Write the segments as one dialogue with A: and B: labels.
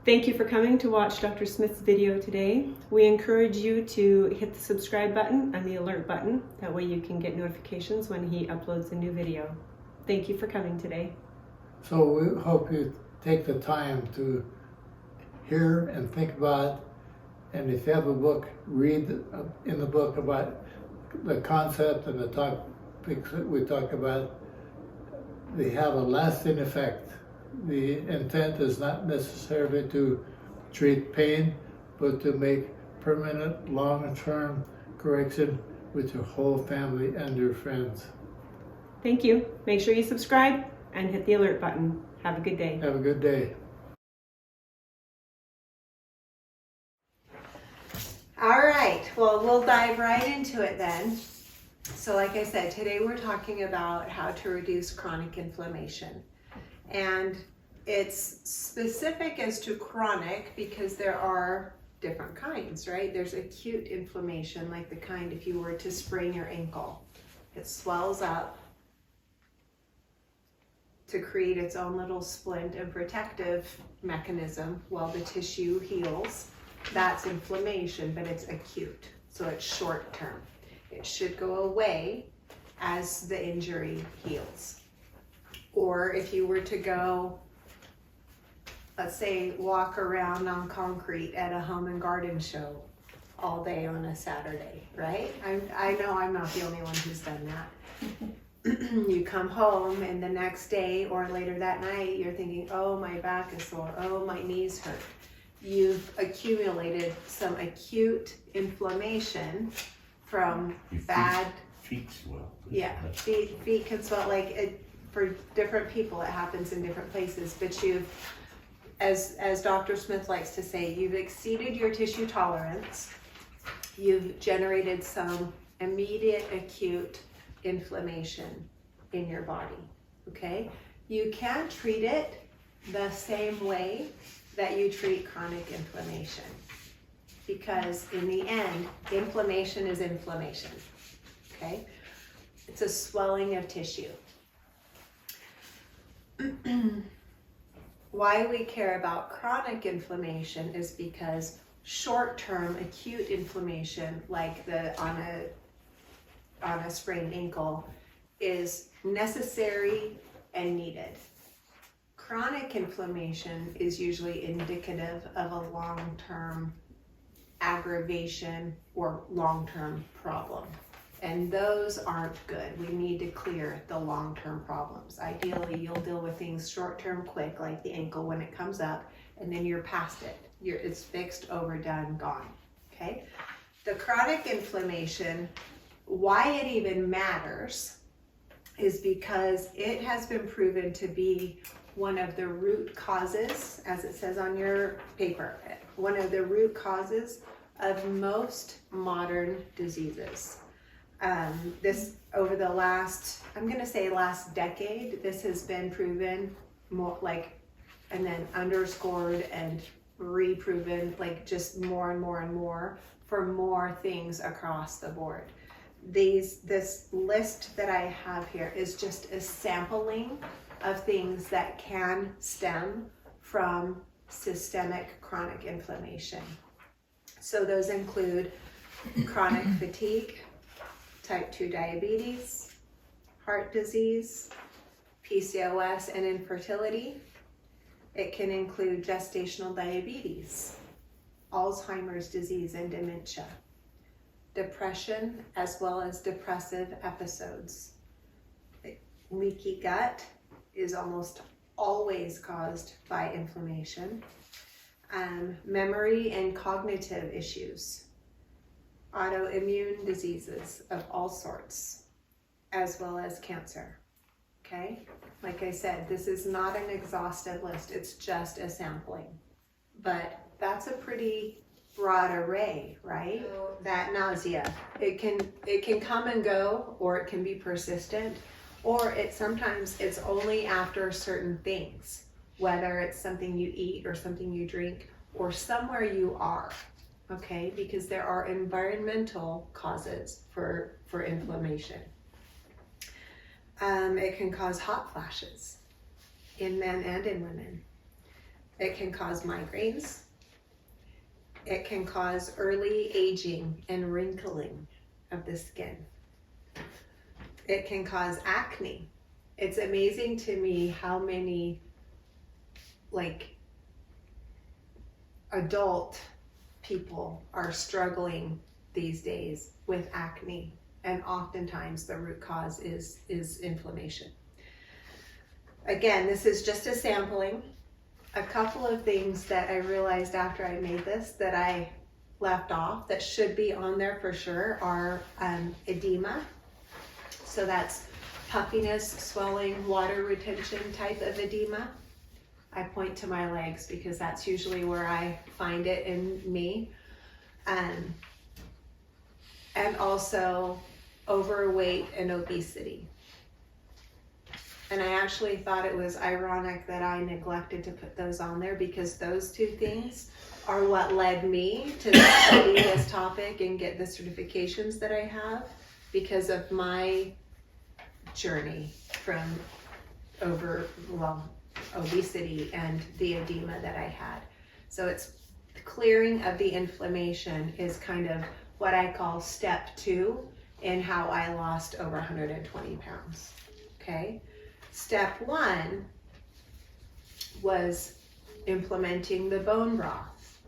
A: Thank you for coming to watch Dr. Smith's video today. We encourage you to hit the subscribe button and the alert button. That way you can get notifications when he uploads a new video. Thank you for coming today.
B: So we hope you take the time to hear and think about it. And if you have a book, read in the book about the concept and the topics that we talk about. They have a lasting effect. The intent is not necessarily to treat pain, but to make permanent, long-term correction with your whole family and your friends.
A: Thank you. Make sure you subscribe and hit the alert button. Have a good day.
B: Have a good day.
C: All right, well, we'll dive right into it then. So like I said, today we're talking about how to reduce chronic inflammation. And it's specific as to chronic because there are different kinds, right? There's acute inflammation, like the kind if you were to sprain your ankle. It swells up to create its own little splint and protective mechanism while the tissue heals. That's inflammation, but it's acute, so it's short term. It should go away as the injury heals. Or if you were to go, let's say, walk around on concrete at a home and garden show all day on a Saturday, right? I know I'm not the only one who's done that. You come home and the next day or later that night, you're thinking, oh, my back is sore, oh, my knees hurt. You've accumulated some acute inflammation from bad
D: feet swell.
C: Yeah, feet can swell. Like it, for different people, it happens in different places. But you've, as Dr. Smith likes to say, you've exceeded your tissue tolerance. You've generated some immediate acute inflammation in your body. Okay, you can't treat it the same way that you treat chronic inflammation. Because in the end, inflammation is inflammation, okay? It's a swelling of tissue. Why we care about chronic inflammation is because short-term acute inflammation, like on a sprained ankle, is necessary and needed. Chronic inflammation is usually indicative of a long-term aggravation or long-term problem. And those aren't good. We need to clear the long-term problems. Ideally, you'll deal with things short-term quick, like the ankle when it comes up, and then you're past it. It's fixed, overdone, gone, okay? The chronic inflammation, why it even matters is because it has been proven to be one of the root causes, as it says on your paper, one of the root causes of most modern diseases. This over the last, I'm going to say last decade, this has been proven more like, and then underscored and reproven, like just more and more and more for more things across the board. This list that I have here is just a sampling of things that can stem from systemic chronic inflammation. So those include chronic fatigue, type 2 diabetes, heart disease, PCOS and infertility. It can include gestational diabetes, Alzheimer's disease and dementia, depression, as well as depressive episodes. Leaky gut is almost always caused by inflammation. Memory and cognitive issues, autoimmune diseases of all sorts, as well as cancer, okay? Like I said, this is not an exhaustive list, it's just a sampling. But that's a pretty broad array, right? That nausea, it can come and go, or it can be persistent, or sometimes it's only after certain things, whether it's something you eat or something you drink or somewhere you are, okay? Because there are environmental causes for inflammation. It can cause hot flashes in men and in women. It can cause migraines. It can cause early aging and wrinkling of the skin. It can cause acne. It's amazing to me how many adult people are struggling these days with acne, and oftentimes the root cause is inflammation. Again, this is just a sampling. A couple of things that I realized after I made this that I left off that should be on there for sure are edema. So that's puffiness, swelling, water retention type of edema. I point to my legs because that's usually where I find it in me. And also overweight and obesity. And I actually thought it was ironic that I neglected to put those on there, because those two things are what led me to study this topic and get the certifications that I have, because of my journey from obesity and the edema that I had. So it's clearing of the inflammation is kind of what I call step 2 in how I lost over 120 pounds, okay? Step 1 was implementing the bone broth.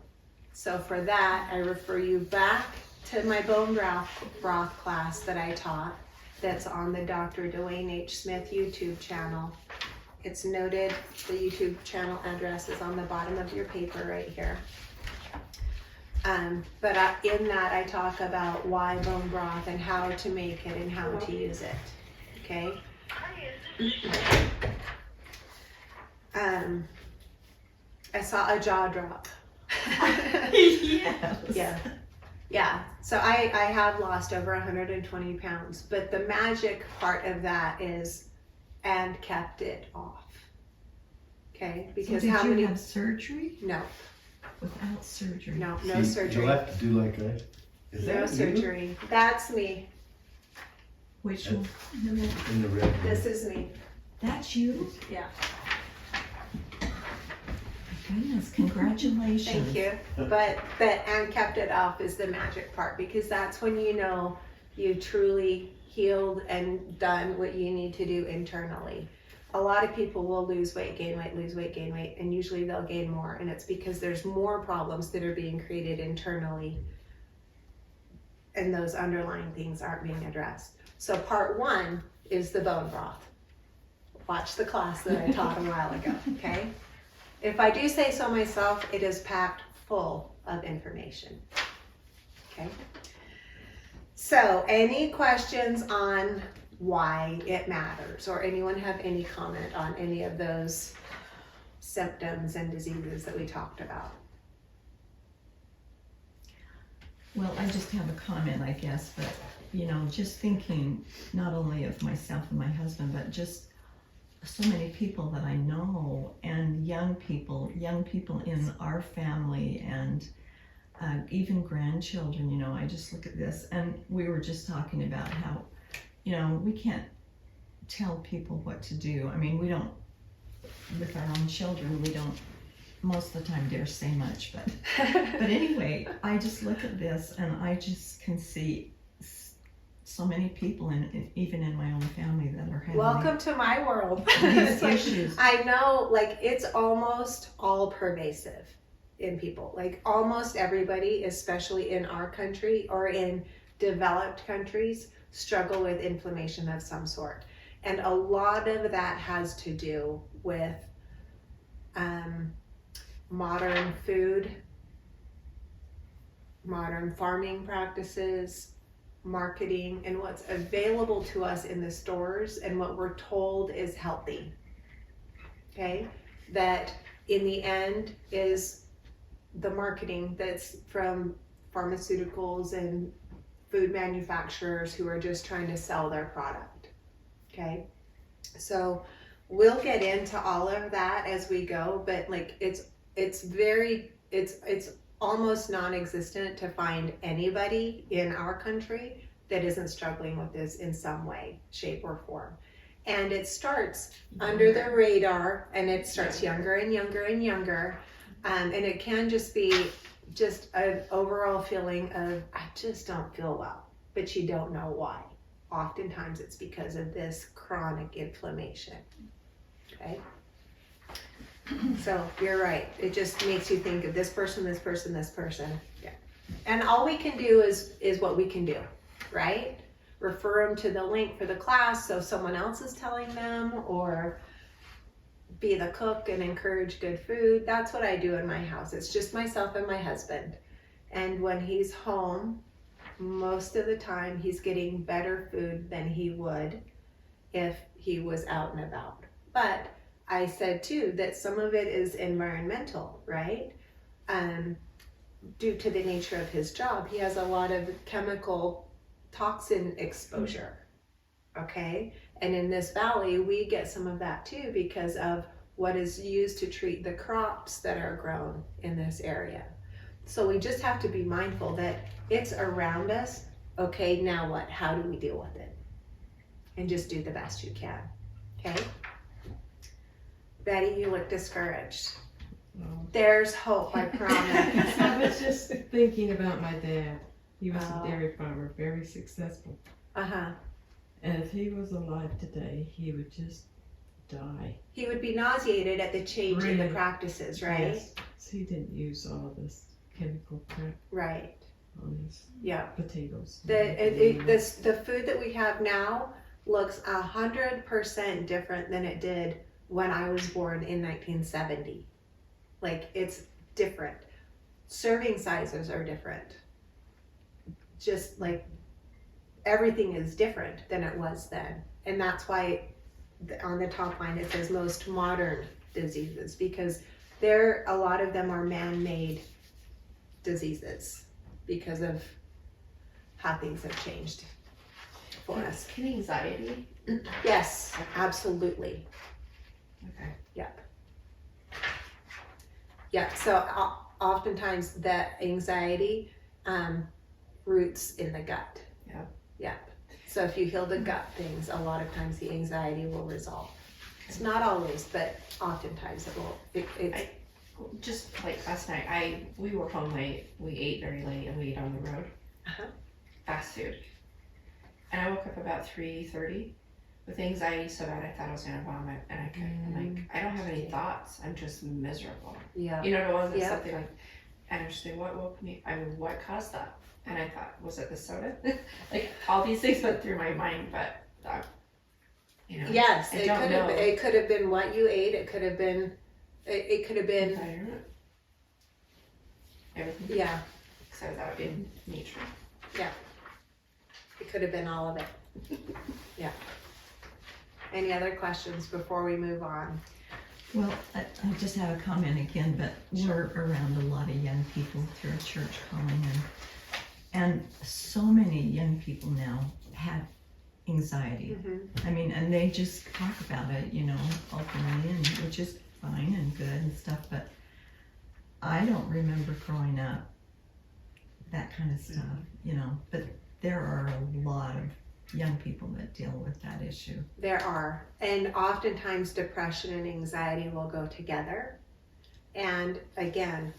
C: So for that, I refer you back to my bone broth class that I taught, that's on the Dr. Duane H Smith YouTube channel. It's noted, the YouTube channel address is on the bottom of your paper right here. But in that I talk about why bone broth and how to make it and how to use it, okay? I saw a jaw drop.
A: Yes.
C: Yeah. So I have lost over 120 pounds, but the magic part of that is, and kept it off. Okay? Because
D: so
C: how
D: did you
C: many
D: have surgery?
C: No.
D: Without surgery?
C: No surgery.
E: You'll have to do like a, is that
C: No
E: you?
C: surgery. That's me.
D: Which one?
E: In the red.
C: This is me.
D: That's you?
C: Yeah.
D: Goodness, congratulations.
C: Thank you. But that and kept it off is the magic part, because that's when you know you truly healed and done what you need to do internally. A lot of people will lose weight, gain weight, lose weight, gain weight, and usually they'll gain more, and it's because there's more problems that are being created internally, and those underlying things aren't being addressed. So part 1 is the bone broth. Watch the class that I taught a while ago, okay? If I do say so myself, it is packed full of information, okay? So any questions on why it matters, or anyone have any comment on any of those symptoms and diseases that we talked about?
D: Well, I just have a comment, I guess, but just thinking not only of myself and my husband, but just so many people that I know, and young people in our family, and even grandchildren, I just look at this, and we were just talking about how, we can't tell people what to do. I mean, we don't, with our own children, we don't most of the time dare say much, but anyway, I just look at this and I just can see so many people, even in my own family, that are having
C: welcome to my world.
D: these issues.
C: I know, it's almost all pervasive in people. Almost everybody, especially in our country or in developed countries, struggle with inflammation of some sort. And a lot of that has to do with modern food, modern farming practices, marketing, and what's available to us in the stores and what we're told is healthy. Okay? That in the end is the marketing that's from pharmaceuticals and food manufacturers who are just trying to sell their product. Okay? So we'll get into all of that as we go, but it's almost non-existent to find anybody in our country that isn't struggling with this in some way, shape, or form. And it starts under the radar, and it starts younger and younger and younger. And it can just be just an overall feeling of, I just don't feel well, but you don't know why. Oftentimes it's because of this chronic inflammation. Okay? So you're right. It just makes you think of this person, this person, this person. Yeah. And all we can do is what we can do, right? Refer them to the link for the class so someone else is telling them, or be the cook and encourage good food. That's what I do in my house. It's just myself and my husband. And when he's home, most of the time he's getting better food than he would if he was out and about. But I said too that some of it is environmental, right? Due to the nature of his job, he has a lot of chemical toxin exposure, okay? And in this valley, we get some of that too because of what is used to treat the crops that are grown in this area. So we just have to be mindful that it's around us. Okay, now what? How do we deal with it? And just do the best you can, okay? Betty, you look discouraged. There's hope, I promise.
F: I was just thinking about my dad. He was
C: Oh.
F: a dairy farmer, very successful.
C: Uh-huh.
F: And if he was alive today, he would just die.
C: He would be nauseated at the change in the
F: Right.
C: practices, right?
F: Yes. So he didn't use all this chemical crap
C: Right,
F: on his
C: yeah.
F: potatoes.
C: The food that we have now looks 100% different than it did when I was born in 1970. Like, it's different. Serving sizes are different. Just like everything is different than it was then. And that's why on the top line it says most modern diseases, because a lot of them are man-made diseases because of how things have changed for us.
G: Can anxiety?
C: Yes, absolutely.
G: Okay.
C: Yep. Yeah, so oftentimes that anxiety roots in the gut.
G: Yep.
C: Yep. So if you heal the gut things, a lot of times the anxiety will resolve. It's not always, but oftentimes it will. It's
G: Just like last night, we were home late. We ate very late, and we ate on the road.
C: Uh-huh.
G: Fast food. And I woke up about 3:30 with anxiety so bad I thought I was gonna vomit, and I couldn't. I'm like, I don't have any thoughts. I'm just miserable.
C: yeah.
G: You know, it wasn't
C: Yeah.
G: something like. And I'm just like, what woke me? I mean, what caused that? And I thought, was it the soda? Like all these things went through my mind, but you know.
C: Yes,
G: I
C: it
G: don't
C: could
G: know.
C: have. It could have been what you ate. It could have been. It could have been.
G: Environment. Everything.
C: Yeah.
G: Because I was out in nature.
C: It could have been all of it. Yeah. Any other questions before we move on?
D: Well, I just have a comment again, but we're around a lot of young people through our church calling, and so many young people now have anxiety.
C: Mm-hmm.
D: I mean, and they just talk about it, you know, openly, and which is fine and good and stuff, but I don't remember growing up that kind of stuff, you know, but there are a lot of young people that deal with that issue.
C: There are, and oftentimes depression and anxiety will go together. And again,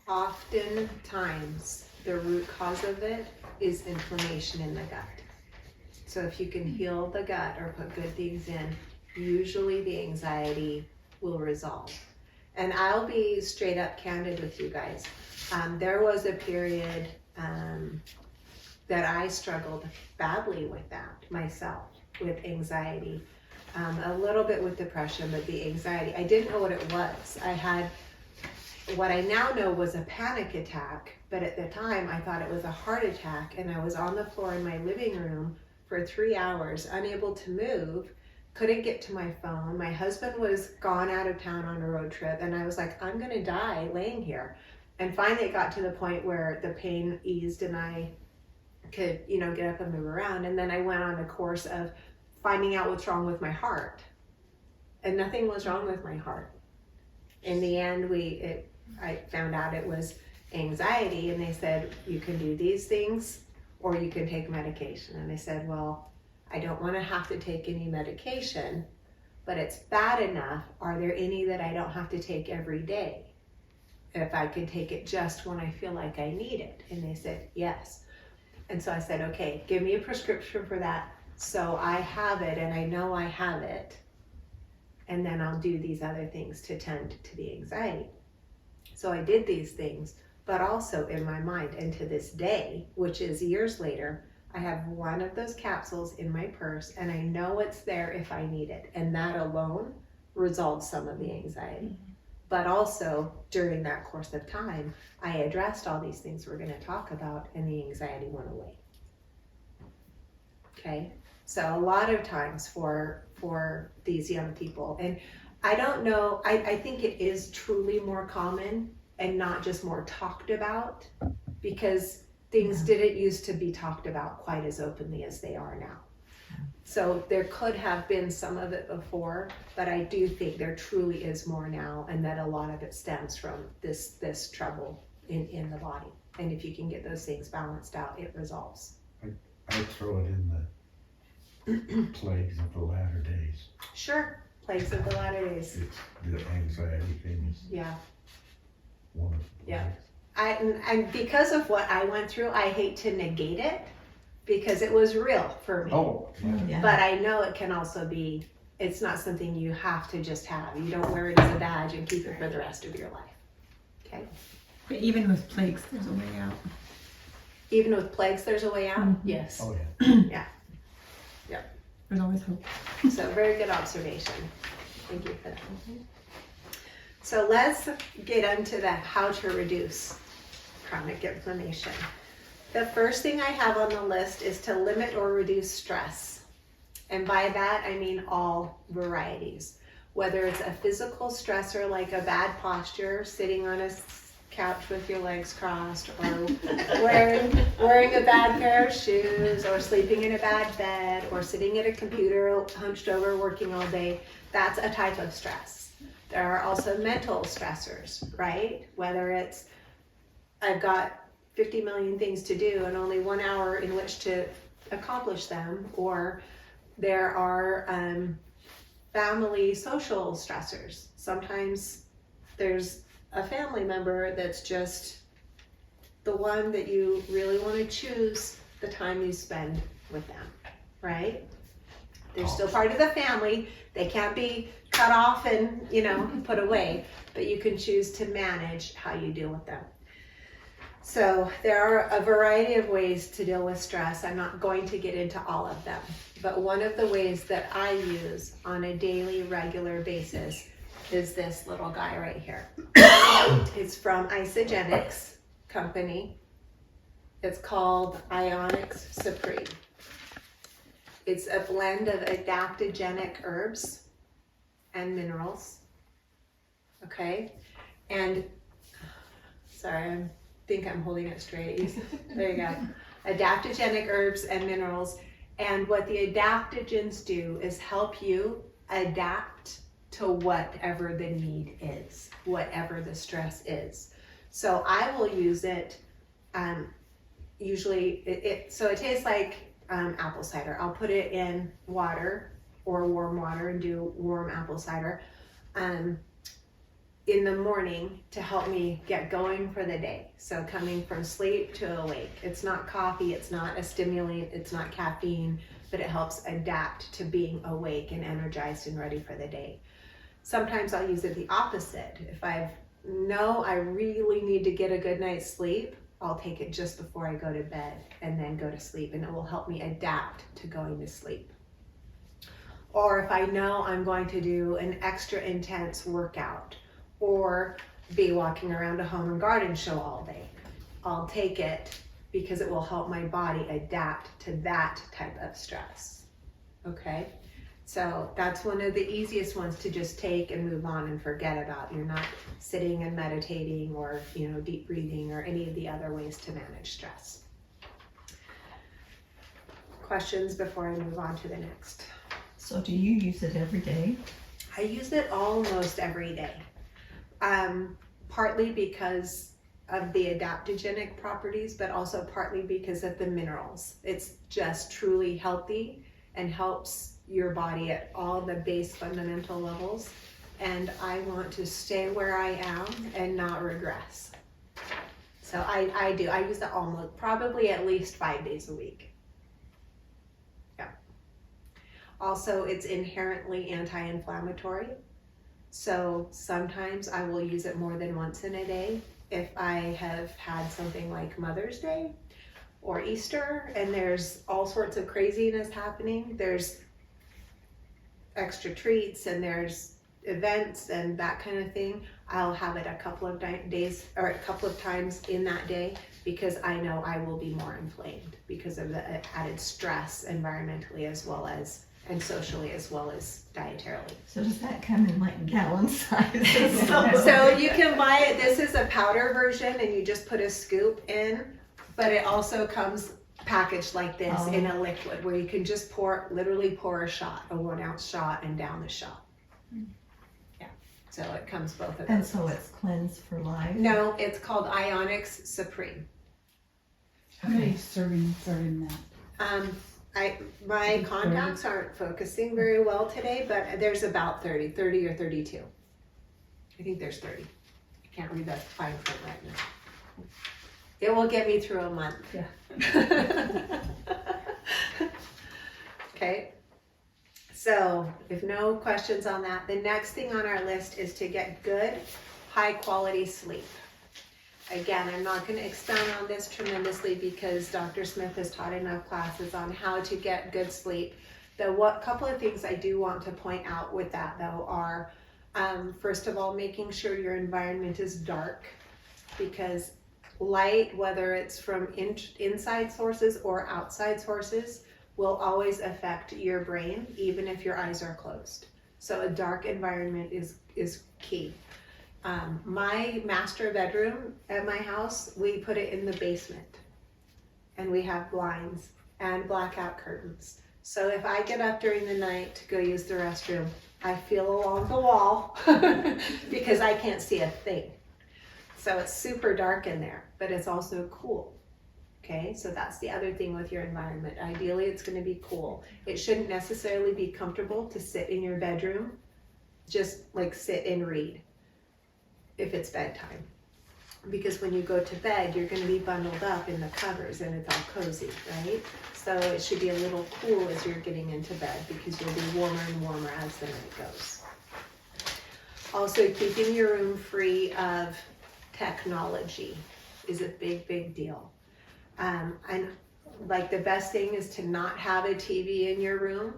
C: oftentimes the root cause of it is inflammation in the gut. So if you can heal the gut or put good things in, usually the anxiety will resolve. And I'll be straight up candid with you guys. There was a period that I struggled badly with that myself, with anxiety, a little bit with depression, but the anxiety, I didn't know what it was. I had what I now know was a panic attack, but at the time I thought it was a heart attack, and I was on the floor in my living room for 3 hours, unable to move, couldn't get to my phone. My husband was gone out of town on a road trip, and I was like, I'm gonna die laying here. And finally it got to the point where the pain eased and I could, you know, get up and move around. And then I went on a course of finding out what's wrong with my heart. And nothing was wrong with my heart. In the end, I found out it was anxiety, and they said, you can do these things or you can take medication. And I said, well, I don't want to have to take any medication, but it's bad enough. Are there any that I don't have to take every day? if I could take it just when I feel like I need it. And they said, yes. And so I said, okay, give me a prescription for that so I have it and I know I have it. And then I'll do these other things to tend to the anxiety. So I did these things, but also in my mind, and to this day, which is years later, I have one of those capsules in my purse and I know it's there if I need it. And that alone resolves some of the anxiety. But also during that course of time, I addressed all these things we're going to talk about and the anxiety went away. Okay, so a lot of times for these young people, and I don't know, I think it is truly more common and not just more talked about, because things didn't used to be talked about quite as openly as they are now. So there could have been some of it before, but I do think there truly is more now, and that a lot of it stems from this trouble in the body. And if you can get those things balanced out, it resolves.
E: I throw it in the plagues of the latter days.
C: Sure, plagues of the latter days.
E: It's the anxiety thing is
C: Yeah.
E: one of the
C: Yeah.
E: plagues.
C: And because of what I went through, I hate to negate it because it was real for me.
E: Oh, yeah.
D: Yeah.
C: But I know it can also be, it's not something you have to just have. You don't wear it as a badge and keep it for the rest of your life. Okay?
A: But even with plagues, there's a way out.
C: Even with plagues, there's a way out?
A: Mhm.
C: Yes.
E: Oh, yeah.
A: There's always hope.
C: So very good observation. Thank you for that. So let's get into the how to reduce chronic inflammation. The first thing I have on the list is to limit or reduce stress. And by that, I mean all varieties. Whether it's a physical stressor like a bad posture, sitting on a couch with your legs crossed, or wearing a bad pair of shoes, or sleeping in a bad bed, or sitting at a computer hunched over working all day, that's a type of stress. There are also mental stressors, right? Whether it's, I've got 50 million things to do and only 1 hour in which to accomplish them, or there are family social stressors. Sometimes there's a family member that's just the one that you really want to choose the time you spend with them, right? They're still part of the family. They can't be cut off and, put away, but you can choose to manage how you deal with them. So there are a variety of ways to deal with stress. I'm not going to get into all of them, but one of the ways that I use on a daily, regular basis is this little guy right here. It's from Isagenix company. It's called Isagenix Supreme. It's a blend of adaptogenic herbs and minerals. Okay, and sorry, I think I'm holding it straight. There you go. Adaptogenic herbs and minerals. And what the adaptogens do is help you adapt to whatever the need is, whatever the stress is. So I will use it, usually, so it tastes like apple cider. I'll put it in water or warm water and do warm apple cider in the morning to help me get going for the day. So coming from sleep to awake. It's not coffee, it's not a stimulant, it's not caffeine, but it helps adapt to being awake and energized and ready for the day. Sometimes I'll use it the opposite. If I know I really need to get a good night's sleep, I'll take it just before I go to bed and then go to sleep, and it will help me adapt to going to sleep. Or if I know I'm going to do an extra intense workout or be walking around a home and garden show all day, I'll take it because it will help my body adapt to that type of stress. Okay? So that's one of the easiest ones to just take and move on and forget about. You're not sitting and meditating or, deep breathing or any of the other ways to manage stress. Questions before I move on to the next?
D: So do you use it every day?
C: I use it almost every day. Partly because of the adaptogenic properties, but also partly because of the minerals. It's just truly healthy and helps your body at all the base fundamental levels and I want to stay where I am and not regress. So I do. I use it almost, probably at least 5 days a week. Yeah. Also, it's inherently anti-inflammatory. So sometimes I will use it more than once in a day. If I have had something like Mother's Day or Easter and there's all sorts of craziness happening, there's extra treats and there's events and that kind of thing, I'll have it a couple of days or a couple of times in that day, because I know I will be more inflamed because of the added stress environmentally as well as and socially as well as dietarily.
D: So does that come in like gallon sizes?
C: So you can buy it, this is a powder version and you just put a scoop in, but it also comes packaged like this in a liquid where you can just literally pour a shot, a 1 ounce shot, and down the shot. Yeah, so it comes both of those.
D: And so it's cleanse for life?
C: No, it's called Isagenix Supreme.
H: How many servings are in that?
C: My contacts aren't focusing very well today, but there's about 30 or 32. I think there's 30. I can't read that fine print right now. It will get me through a month.
H: Yeah.
C: Okay. So if no questions on that, the next thing on our list is to get good, high quality sleep. Again, I'm not going to expound on this tremendously because Dr. Smith has taught enough classes on how to get good sleep. Couple of things I do want to point out with that though are, first of all, making sure your environment is dark, because light, whether it's from inside sources or outside sources, will always affect your brain, even if your eyes are closed. So a dark environment is key. My master bedroom at my house, we put it in the basement, and we have blinds and blackout curtains. So if I get up during the night to go use the restroom, I feel along the wall because I can't see a thing. So it's super dark in there, but it's also cool. Okay, so that's the other thing with your environment. Ideally, it's going to be cool. It shouldn't necessarily be comfortable to sit in your bedroom, just like sit and read if it's bedtime. Because when you go to bed, you're going to be bundled up in the covers and it's all cozy, right? So it should be a little cool as you're getting into bed, because you'll be warmer and warmer as the night goes. Also, keeping your room free of technology is a big, big deal. And like the best thing is to not have a TV in your room,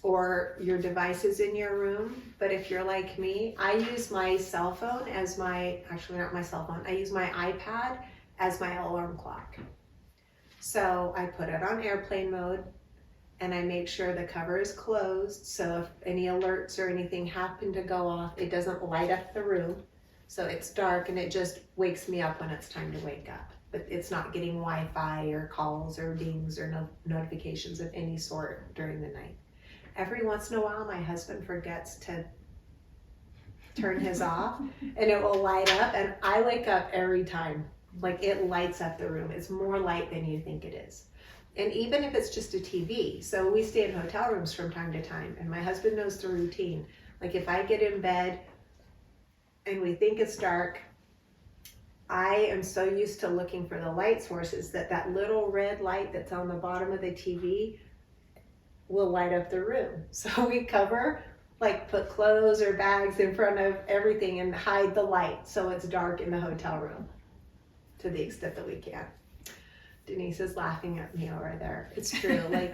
C: or your devices in your room. But if you're like me, I use my cell phone as actually not my cell phone, I use my iPad as my alarm clock. So I put it on airplane mode and I make sure the cover is closed. So if any alerts or anything happen to go off, it doesn't light up the room. So it's dark and it just wakes me up when it's time to wake up. But it's not getting Wi-Fi or calls or dings or notifications of any sort during the night. Every once in a while, my husband forgets to turn his off and it will light up, and I wake up every time. Like, it lights up the room. It's more light than you think it is. And even if it's just a TV, so we stay in hotel rooms from time to time, and my husband knows the routine. Like, if I get in bed and we think it's dark, I am so used to looking for the light sources that little red light that's on the bottom of the TV will light up the room. So we cover, like, put clothes or bags in front of everything and hide the light so it's dark in the hotel room to the extent that we can. Denise is laughing at me over there. It's true, like,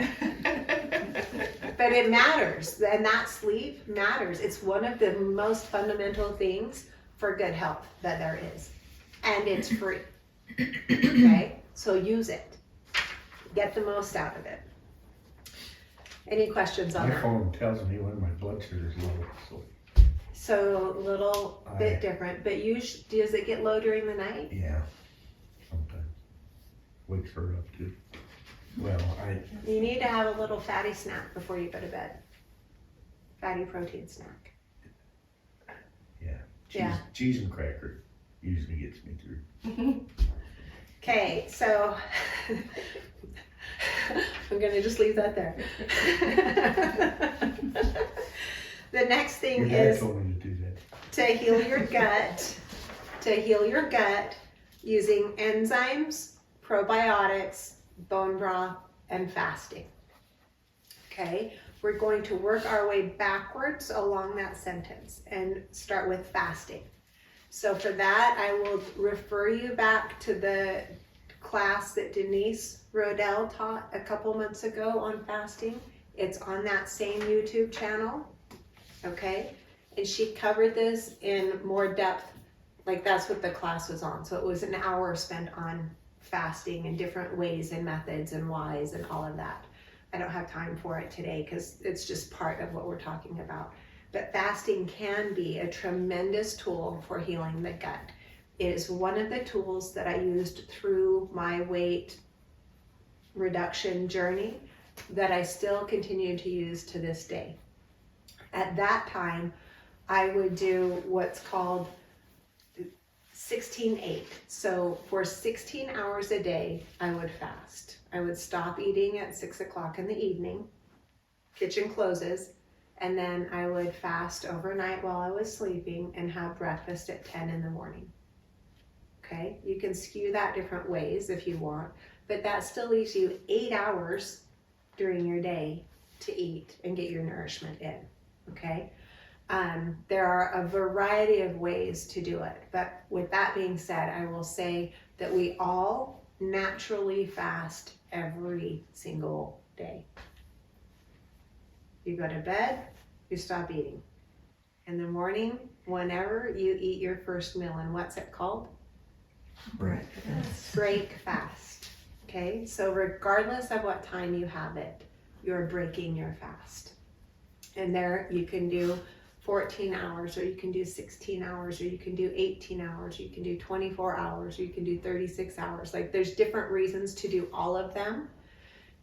C: but it matters, and that sleep matters. It's one of the most fundamental things for good health that there is, and it's free. Okay, so use it. Get the most out of it. Any questions on
E: My
C: that?
E: phone tells me when my blood sugar is low, so
C: So a little bit different, but does it get low during the night?
E: yeah, sometimes wakes her up too. Well,
C: You need to have a little fatty snack before you go to bed. Fatty protein snack.
E: yeah, cheese and cracker usually gets me through.
C: Okay, so I'm gonna just leave that there. The next
E: Your
C: thing
E: dad
C: is
E: told me to do that.
C: to heal your gut, using enzymes, probiotics, bone broth, and fasting. Okay, we're going to work our way backwards along that sentence and start with fasting. So for that, I will refer you back to the class that Denise Rodell taught a couple months ago on fasting. It's on that same YouTube channel, okay? And she covered this in more depth, like that's what the class was on. So it was an hour spent on fasting and different ways and methods and whys and all of that. I don't have time for it today because it's just part of what we're talking about. But fasting can be a tremendous tool for healing the gut. It is one of the tools that I used through my weight reduction journey that I still continue to use to this day. At that time, I would do what's called 16-8. So for 16 hours a day, I would fast. I would stop eating at 6 o'clock in the evening, kitchen closes, and then I would fast overnight while I was sleeping and have breakfast at 10 in the morning. Okay, you can skew that different ways if you want, but that still leaves you 8 hours during your day to eat and get your nourishment in, okay? There are a variety of ways to do it, but with that being said, I will say that we all naturally fast every single day. You go to bed, you stop eating. In the morning, whenever you eat your first meal, and what's it called?
D: Breakfast.
C: Break fast. Okay, so regardless of what time you have it, you're breaking your fast. And there you can do 14 hours, or you can do 16 hours, or you can do 18 hours, or you can do 24 hours, or you can do 36 hours. Like there's different reasons to do all of them.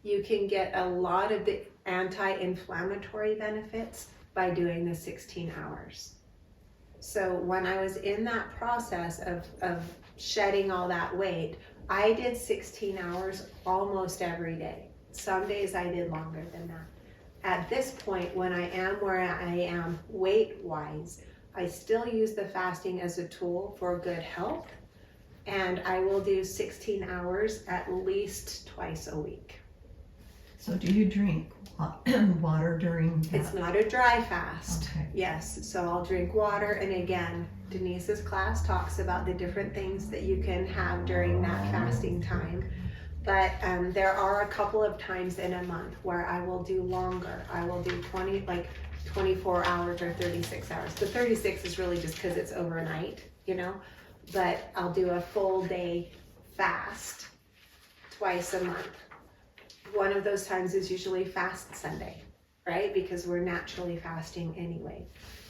C: You can get a lot of the anti-inflammatory benefits by doing the 16 hours. So when I was in that process of shedding all that weight, I did 16 hours almost every day. Some days I did longer than that. At this point, when I am where I am weight-wise, I still use the fasting as a tool for good health, and I will do 16 hours at least twice a week.
D: So do you drink water during that?
C: It's not a dry fast.
D: Okay.
C: Yes, so I'll drink water, and again, Denise's class talks about the different things that you can have during that fasting time. But there are a couple of times in a month where I will do longer. I will do 24 hours or 36 hours. The 36 is really just because it's overnight, you know, but I'll do a full day fast twice a month. One of those times is usually Fast Sunday, right? Because we're naturally fasting anyway.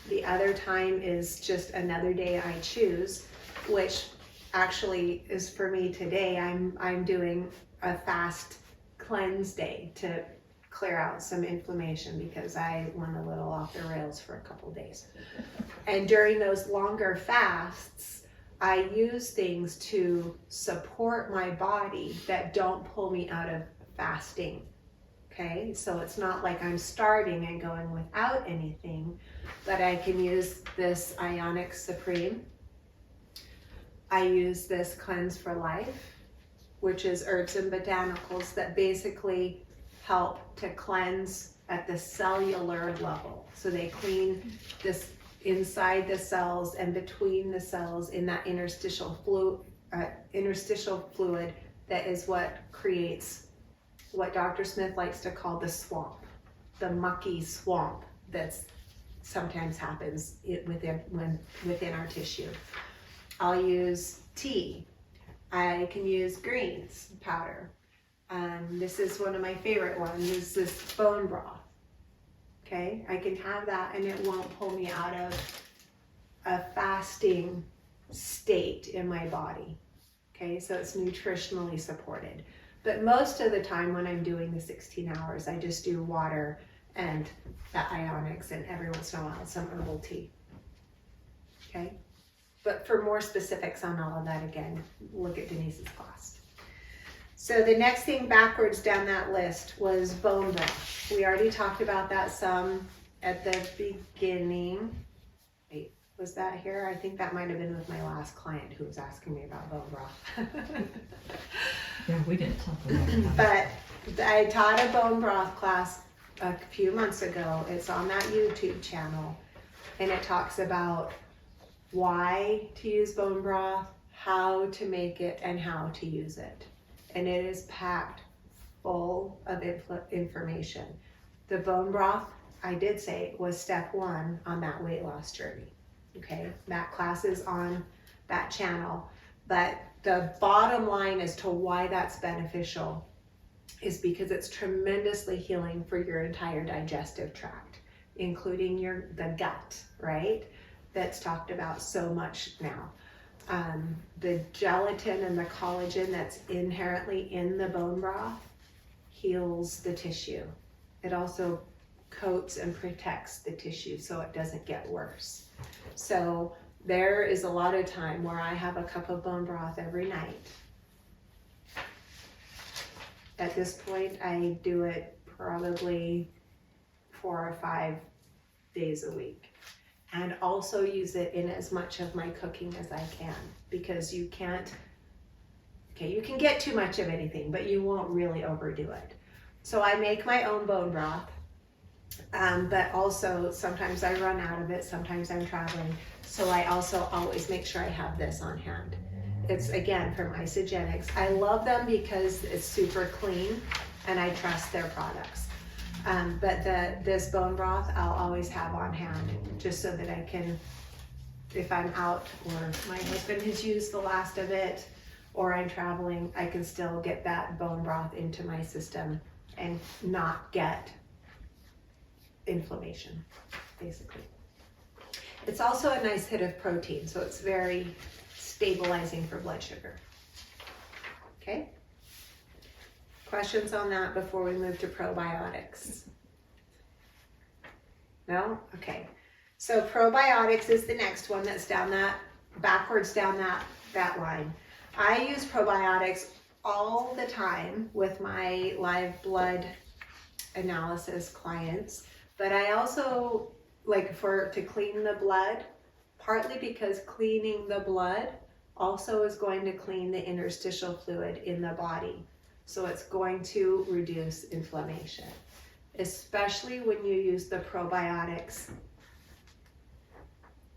C: The other time is just another day I choose, which actually is for me today. I'm doing a fast cleanse day to clear out some inflammation because I went a little off the rails for a couple days. And during those longer fasts, I use things to support my body that don't pull me out of fasting. Okay, so it's not like I'm starving and going without anything, but I can use this Isagenix Supreme. I use this Cleanse for Life, which is herbs and botanicals that basically help to cleanse at the cellular level. So they clean this inside the cells and between the cells in that interstitial fluid that is what creates what Dr. Smith likes to call the swamp, the mucky swamp that's sometimes happens within our tissue. I'll use tea. I can use greens powder. This is one of my favorite ones, is this bone broth. Okay, I can have that and it won't pull me out of a fasting state in my body. Okay, so it's nutritionally supported. But most of the time when I'm doing the 16 hours, I just do water and the Isagenix, and every once in a while some herbal tea. Okay, but for more specifics on all of that, again, look at Denise's class. So the next thing backwards down that list was bone broth. We already talked about that some, at the beginning, wait, was that here? I think that might have been with my last client who was asking me about bone broth.
D: Yeah, we didn't talk about that.
C: But I taught a bone broth class a few months ago. It's on that YouTube channel, and it talks about why to use bone broth, how to make it, and how to use it. And it is packed full of information. The bone broth, I did say, was step 1 on that weight loss journey. Okay, that class is on that channel. But the bottom line as to why that's beneficial is because it's tremendously healing for your entire digestive tract, including the gut, right? That's talked about so much now. The gelatin and the collagen that's inherently in the bone broth heals the tissue. It also coats and protects the tissue so it doesn't get worse. So there is a lot of time where I have a cup of bone broth every night. At this point, I do it probably 4 or 5 days a week. And also use it in as much of my cooking as I can, because you can get too much of anything, but you won't really overdo it. So I make my own bone broth, but also sometimes I run out of it, sometimes I'm traveling. So I also always make sure I have this on hand. It's again from Isagenix. I love them because it's super clean and I trust their products. But this bone broth I'll always have on hand, just so that I can, if I'm out or my husband has used the last of it or I'm traveling, I can still get that bone broth into my system and not get inflammation, basically. It's also a nice hit of protein, so it's very stabilizing for blood sugar. Okay? Questions on that before we move to probiotics? No? Okay. So probiotics is the next one that's down that, backwards down that line. I use probiotics all the time with my live blood analysis clients, but I also like to clean the blood, partly because cleaning the blood also is going to clean the interstitial fluid in the body. So it's going to reduce inflammation, especially when you use the probiotics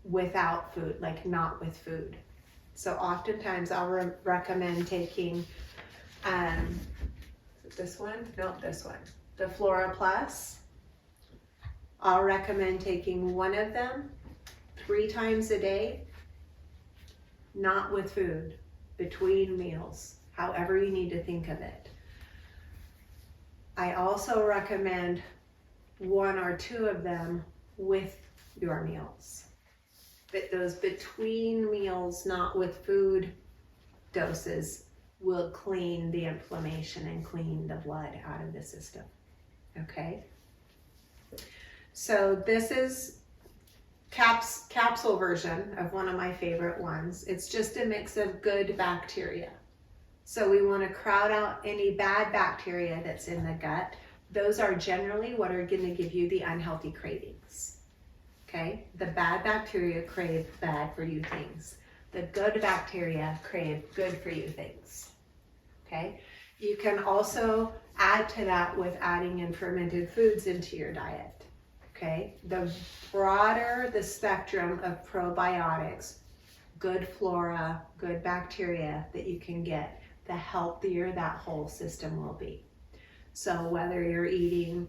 C: without food, like not with food. So oftentimes I'll recommend taking this one, no, this one, the Flora Plus. I'll recommend taking one of them 3 times a day, not with food, between meals, however you need to think of it. I also recommend 1 or 2 of them with your meals. But those between meals, not with food doses, will clean the inflammation and clean the blood out of the system. Okay? So this is capsule version of one of my favorite ones. It's just a mix of good bacteria. So we want to crowd out any bad bacteria that's in the gut. Those are generally what are going to give you the unhealthy cravings. Okay? The bad bacteria crave bad for you things. The good bacteria crave good for you things. Okay? You can also add to that with adding in fermented foods into your diet. Okay? The broader the spectrum of probiotics, good flora, good bacteria that you can get, the healthier that whole system will be. So whether you're eating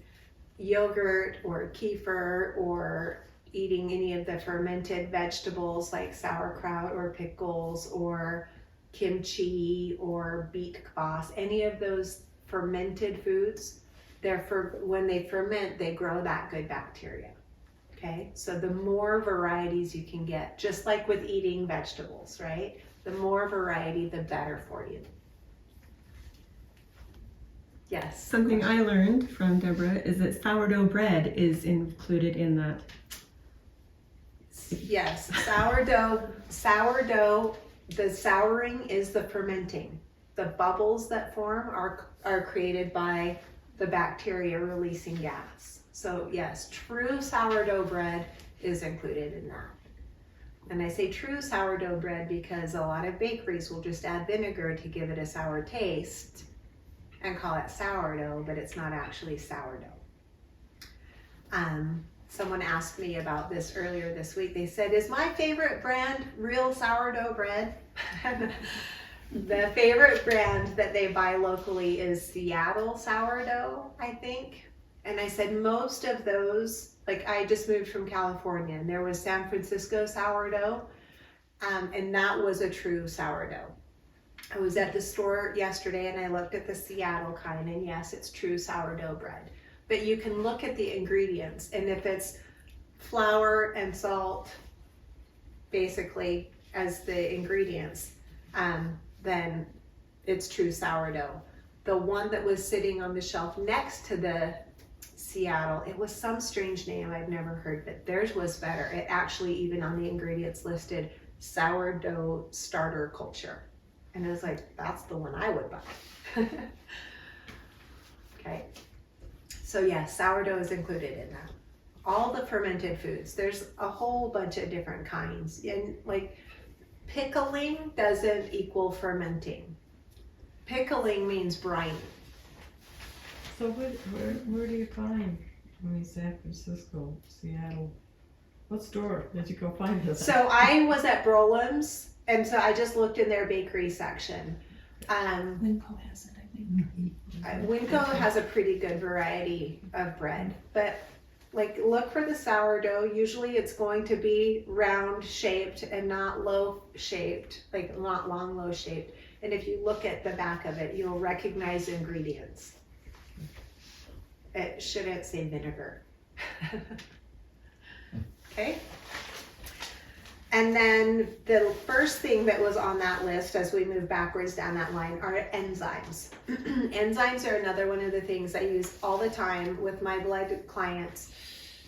C: yogurt or kefir or eating any of the fermented vegetables like sauerkraut or pickles or kimchi or beet kvass, any of those fermented foods, when they ferment, they grow that good bacteria. Okay, so the more varieties you can get, just like with eating vegetables, right? The more variety, the better for you. Yes.
A: Something I learned from Debra is that sourdough bread is included in that.
C: Yes, sourdough, the souring is the fermenting. The bubbles that form are created by the bacteria releasing gas. So yes, true sourdough bread is included in that. And I say true sourdough bread because a lot of bakeries will just add vinegar to give it a sour taste and call it sourdough, but it's not actually sourdough. Someone asked me about this earlier this week. They said, is my favorite brand real sourdough bread? The favorite brand that they buy locally is Seattle sourdough, I think. And I said, most of those, like I just moved from California and there was San Francisco sourdough, and that was a true sourdough. I was at the store yesterday and I looked at the Seattle kind, and yes, it's true sourdough bread. But you can look at the ingredients, and if it's flour and salt, basically, as the ingredients, then it's true sourdough. The one that was sitting on the shelf next to the Seattle, it was some strange name I've never heard, but theirs was better. It actually, even on the ingredients listed, sourdough starter culture. And I was like, that's the one I would buy. Okay. So yes, sourdough is included in that. All the fermented foods, there's a whole bunch of different kinds. And like pickling doesn't equal fermenting. Pickling means brining.
F: So where do you find, I mean, San Francisco, Seattle? What store did you go find this?
C: So I was at Brolam's, and so I just looked in their bakery section.
H: Winco has it, I think.
C: Winco has a pretty good variety of bread, but like look for the sourdough. Usually it's going to be round shaped and not low shaped, like not long low shaped. And if you look at the back of it, you'll recognize the ingredients. It shouldn't say vinegar. Okay. And then the first thing that was on that list as we move backwards down that line are enzymes. Enzymes are another one of the things I use all the time with my blood clients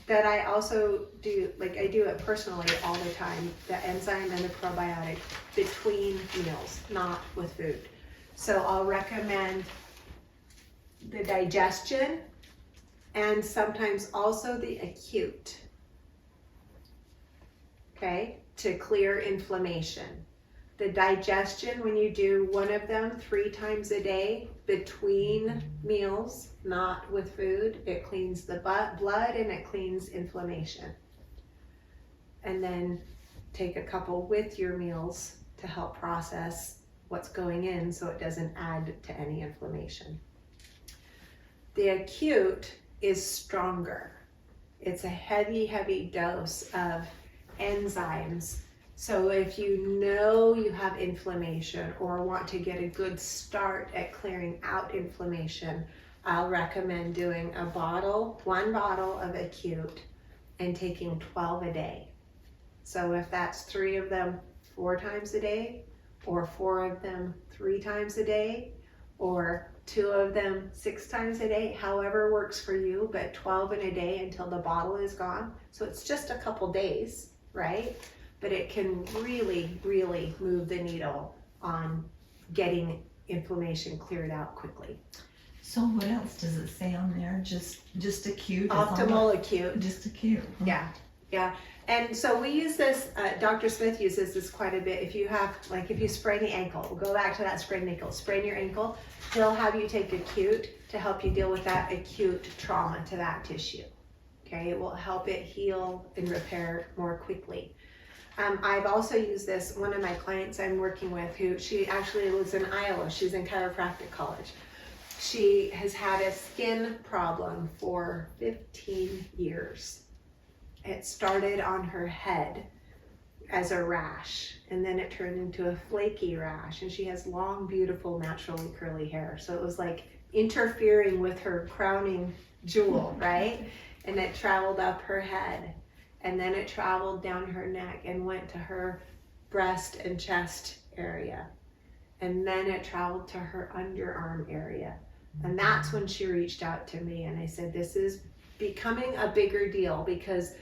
C: that I also do, like I do it personally all the time, the enzyme and the probiotic between meals, not with food. So I'll recommend the digestion and sometimes also the acute. Okay, to clear inflammation. The digestion, when you do one of them 3 times a day between meals, not with food, it cleans the blood and it cleans inflammation. And then take a couple with your meals to help process what's going in so it doesn't add to any inflammation. The acute is stronger. It's a heavy, heavy dose of enzymes. So if you know you have inflammation or want to get a good start at clearing out inflammation, I'll recommend doing one bottle of acute and taking 12 a day. So if that's 3 of them 4 times a day, or 4 of them 3 times a day, or 2 of them 6 times a day, however works for you, but 12 in a day until the bottle is gone. So it's just a couple days, right? But it can really, really move the needle on getting inflammation cleared out quickly.
D: So what else does it say on there? Just acute?
C: Optimal acute.
D: Just acute.
C: Yeah, yeah. And so we use this, Dr. Smith uses this quite a bit. If you have, like if you sprain the ankle, we'll go back to that sprained ankle, sprain your ankle, he'll have you take acute to help you deal with that acute trauma to that tissue. Okay, it will help it heal and repair more quickly. I've also used this, one of my clients I'm working with, who she actually lives in Iowa, she's in chiropractic college. She has had a skin problem for 15 years. It started on her head as a rash, and then it turned into a flaky rash, and she has long, beautiful, naturally curly hair. So it was like interfering with her crowning jewel, right? And it traveled up her head, and then it traveled down her neck and went to her breast and chest area. And then it traveled to her underarm area. And that's when she reached out to me, and I said, this is becoming a bigger deal because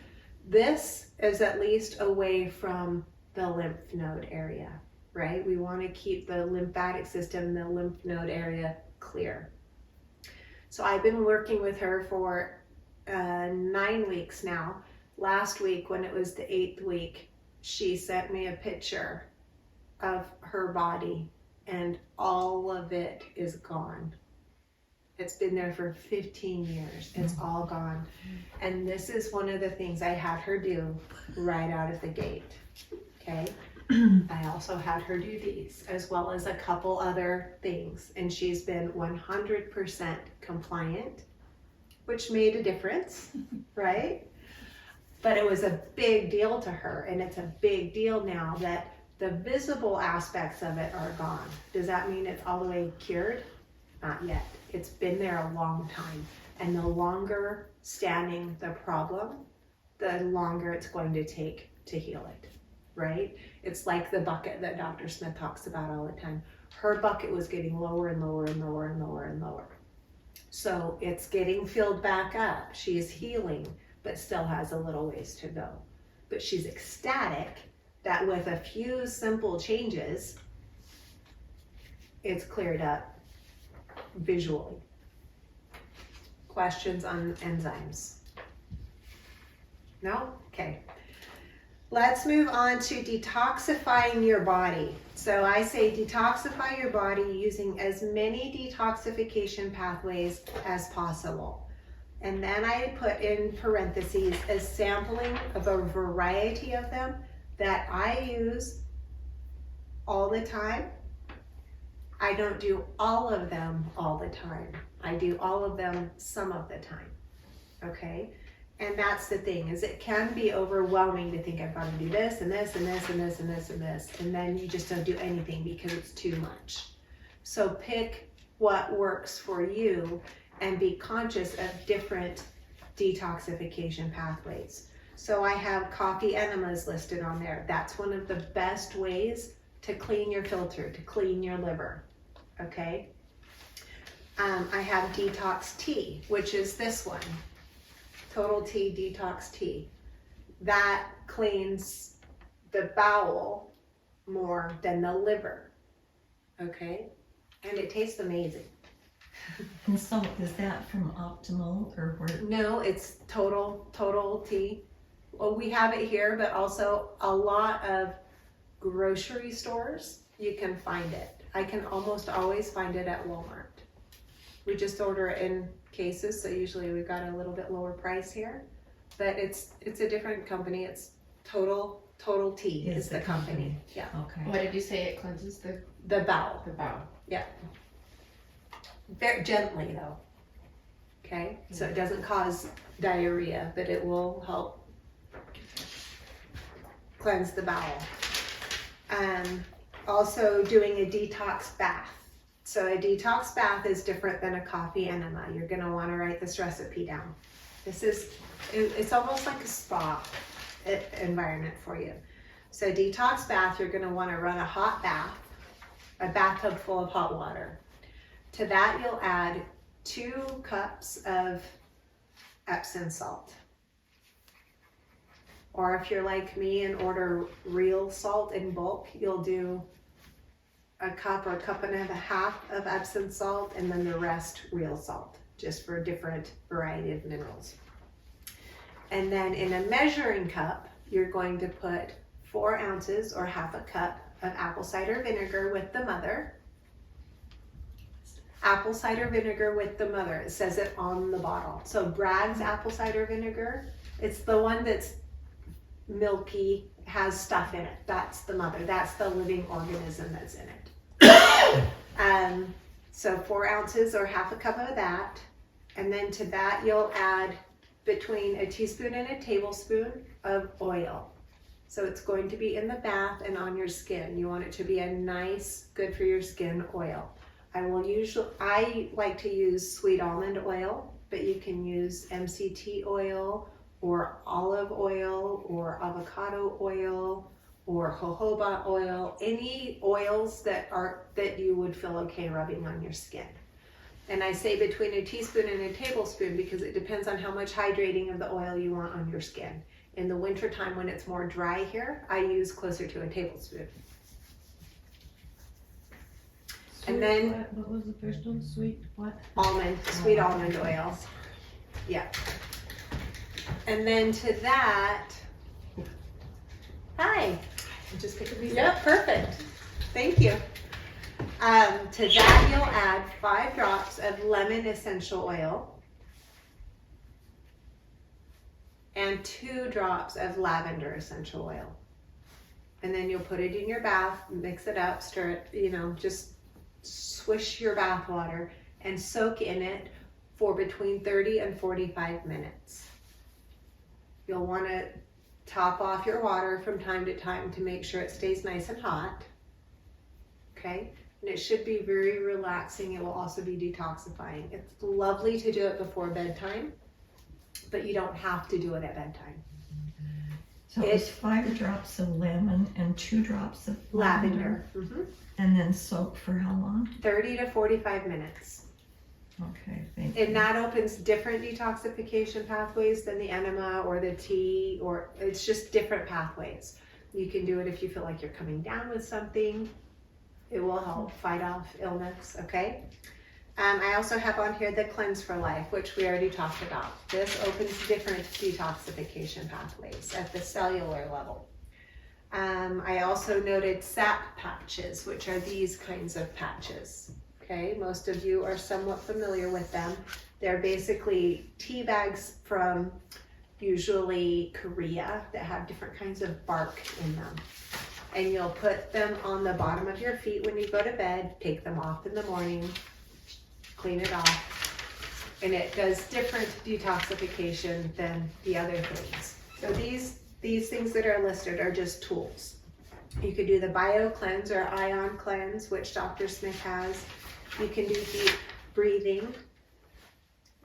C: this is at least away from the lymph node area, right? We want to keep the lymphatic system, the lymph node area clear. So I've been working with her for 9 weeks now. Last week, when it was the 8th week, she sent me a picture of her body, and all of it is gone. It's been there for 15 years. It's all gone. And this is one of the things I had her do right out of the gate. Okay. I also had her do these, as well as a couple other things. And she's been 100% compliant, which made a difference, right? But it was a big deal to her. And it's a big deal now that the visible aspects of it are gone. Does that mean it's all the way cured? Not yet. It's been there a long time. And the longer standing the problem, the longer it's going to take to heal it, right? It's like the bucket that Dr. Smith talks about all the time. Her bucket was getting lower and lower and lower and lower and lower. So it's getting filled back up. She is healing, but still has a little ways to go. But she's ecstatic that with a few simple changes, it's cleared up visually. Questions on enzymes? No? Okay. Let's move on to detoxifying your body. So I say detoxify your body using as many detoxification pathways as possible. And then I put in parentheses a sampling of a variety of them that I use all the time. I don't do all of them all the time. I do all of them some of the time, okay? And that's the thing, is it can be overwhelming to think I've got to do this and this and this and this and this and this, and then you just don't do anything because it's too much. So pick what works for you and be conscious of different detoxification pathways. So I have coffee enemas listed on there. That's one of the best ways to clean your filter, to clean your liver, okay? I have Detox Tea, which is this one. Total Tea Detox Tea. That cleans the bowel more than the liver, okay? And it tastes amazing.
D: And so is that from Optimal or where?
C: No, it's Total Tea. Well, we have it here, but also a lot of grocery stores, you can find it. I can almost always find it at Walmart. We just order it in cases, so usually we've got a little bit lower price here, but it's a different company. It's Total Tea is the company. Yeah.
D: Okay.
G: What did you say it cleanses the
C: Bowel.
G: bowel?
C: Yeah. Very gently though. Okay. So it doesn't cause diarrhea, but it will help cleanse the bowel. Also doing a detox bath. So a detox bath is different than a coffee enema. You're going to want to write this recipe down. It's almost like a spa environment for you. So detox bath, you're going to want to run a hot bath, a bathtub full of hot water. To that, you'll add 2 cups of Epsom salt. Or if you're like me and order real salt in bulk, you'll do a cup or a cup and a half of Epsom salt and then the rest real salt, just for a different variety of minerals. And then in a measuring cup, you're going to put 4 ounces or half a cup of apple cider vinegar with the mother. Apple cider vinegar with the mother, it says it on the bottle. So Bragg's apple cider vinegar, it's the one that's milky, has stuff in it. That's the mother, that's the living organism that's in it. So 4 ounces or half a cup of that. And then to that you'll add between a teaspoon and a tablespoon of oil. So it's going to be in the bath and on your skin. You want it to be a nice, good for your skin oil. I like to use sweet almond oil, but you can use MCT oil or olive oil or avocado oil or jojoba oil, any oils that you would feel okay rubbing on your skin. And I say between a teaspoon and a tablespoon because it depends on how much hydrating of the oil you want on your skin. In the winter time when it's more dry here, I use closer to a tablespoon. And then
F: what was the first one? Sweet what?
C: sweet almond oil. Yeah. And then to that, hi.
A: Just pick a piece.
C: Yep, perfect. Thank you. To that, you'll add 5 drops of lemon essential oil and 2 drops of lavender essential oil. And then you'll put it in your bath, mix it up, stir it, just swish your bath water and soak in it for between 30 and 45 minutes. You'll want to top off your water from time to time to make sure it stays nice and hot. Okay? And it should be very relaxing. It will also be detoxifying. It's lovely to do it before bedtime, but you don't have to do it at bedtime.
D: So it was 5 drops of lemon and 2 drops of
C: Lavender. Mm-hmm.
D: And then soak for how long?
C: 30 to 45 minutes.
D: Okay, thank you.
C: And that opens different detoxification pathways than the enema or the tea, or it's just different pathways. You can do it if you feel like you're coming down with something. It will help fight off illness, okay? I also have on here the Cleanse for Life, which we already talked about. This opens different detoxification pathways at the cellular level. I also noted Sap Patches, which are these kinds of patches. Okay, most of you are somewhat familiar with them. They're basically tea bags from usually Korea that have different kinds of bark in them. And you'll put them on the bottom of your feet when you go to bed, take them off in the morning, clean it off. And it does different detoxification than the other things. So these things that are listed are just tools. You could do the Bio Cleanse or Ion Cleanse, which Dr. Smith has. You can do deep breathing.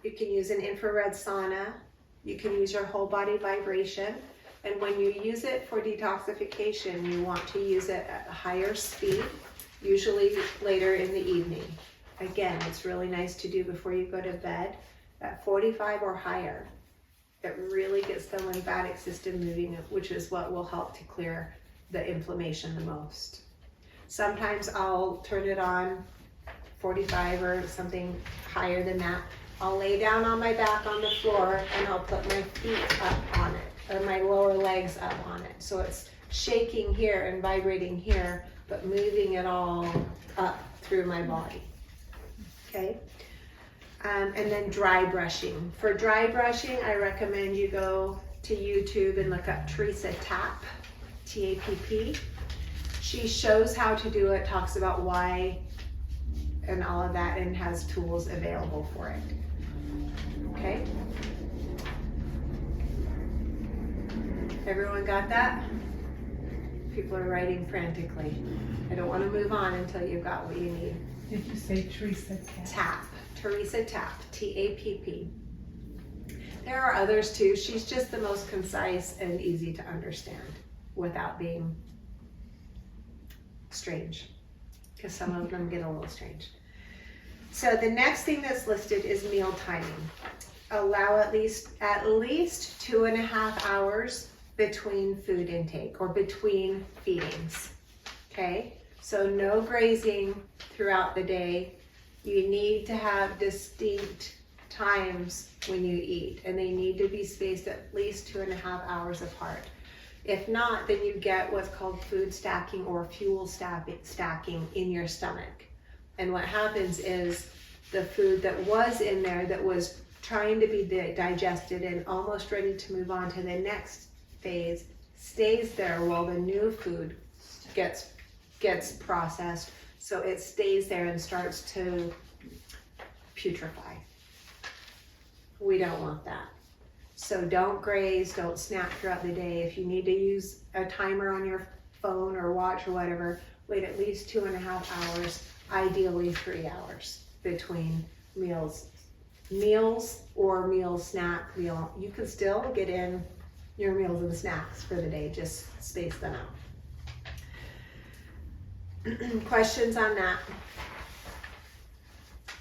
C: You can use an infrared sauna. You can use your whole body vibration. And when you use it for detoxification, you want to use it at a higher speed, usually later in the evening. Again, it's really nice to do before you go to bed at 45 or higher. It really gets the lymphatic system moving, which is what will help to clear the inflammation the most. Sometimes I'll turn it on 45 or something higher than that. I'll lay down on my back on the floor and I'll put my feet up on it, or my lower legs up on it. So it's shaking here and vibrating here, but moving it all up through my body. Okay? And then dry brushing. For dry brushing, I recommend you go to YouTube and look up Teresa Tapp, T-A-P-P. She shows how to do it, talks about why and all of that, and has tools available for it. Okay? Everyone got that? People are writing frantically. I don't want to move on until you've got what you need.
H: Did you say Teresa
C: Tapp. Teresa Tapp, T-A-P-P. There are others too. She's just the most concise and easy to understand without being strange, because some of them get a little strange. So the next thing that's listed is meal timing. Allow at least 2.5 hours between food intake or between feedings. Okay, so no grazing throughout the day. You need to have distinct times when you eat, and they need to be spaced at least 2.5 hours apart. If not, then you get what's called food stacking or fuel stacking in your stomach. And what happens is the food that was in there that was trying to be digested and almost ready to move on to the next phase stays there while the new food gets processed. So it stays there and starts to putrefy. We don't want that. So don't graze, don't snack throughout the day. If you need to use a timer on your phone or watch or whatever, wait at least 2.5 hours, ideally 3 hours between meals. Meals or snack meal. You can still get in your meals and snacks for the day, just space them out. Questions on that?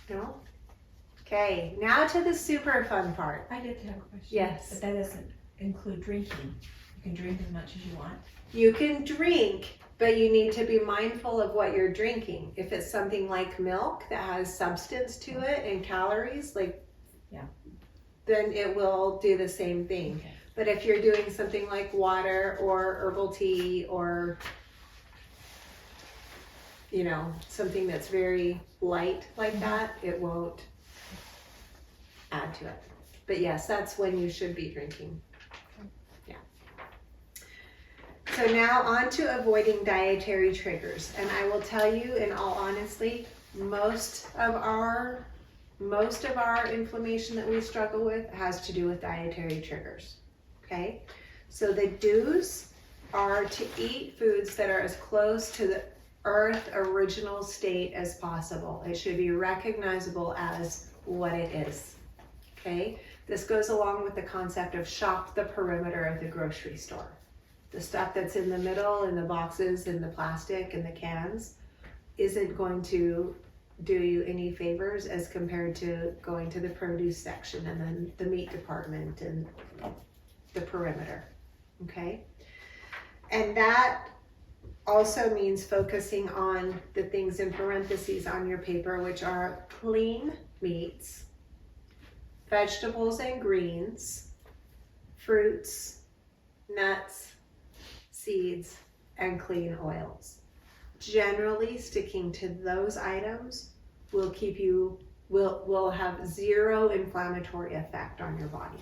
C: No? Okay, now to the super fun part.
I: I did have a question.
C: Yes.
I: But that doesn't include drinking. You can drink as much as you want.
C: You can drink, but you need to be mindful of what you're drinking. If it's something like milk that has substance to it and calories, like then it will do the same thing.
I: Okay.
C: But if you're doing something like water or herbal tea or, you know, something that's very light like that, it won't add to it. But yes, that's when you should be drinking. Yeah. So now on to avoiding dietary triggers. And I will tell you in all honesty, most of our inflammation that we struggle with has to do with dietary triggers. Okay? So the do's are to eat foods that are as close to the earth original state as possible. It should be recognizable as what it is. Okay? This goes along with the concept of shop the perimeter of the grocery store. The stuff that's in the middle, in the boxes, in the plastic, in the cans, isn't going to do you any favors as compared to going to the produce section and then the meat department and the perimeter. Okay? And that also means focusing on the things in parentheses on your paper, which are clean meats, vegetables and greens, fruits, nuts, seeds, and clean oils. Generally, sticking to those items will keep you, will have zero inflammatory effect on your body.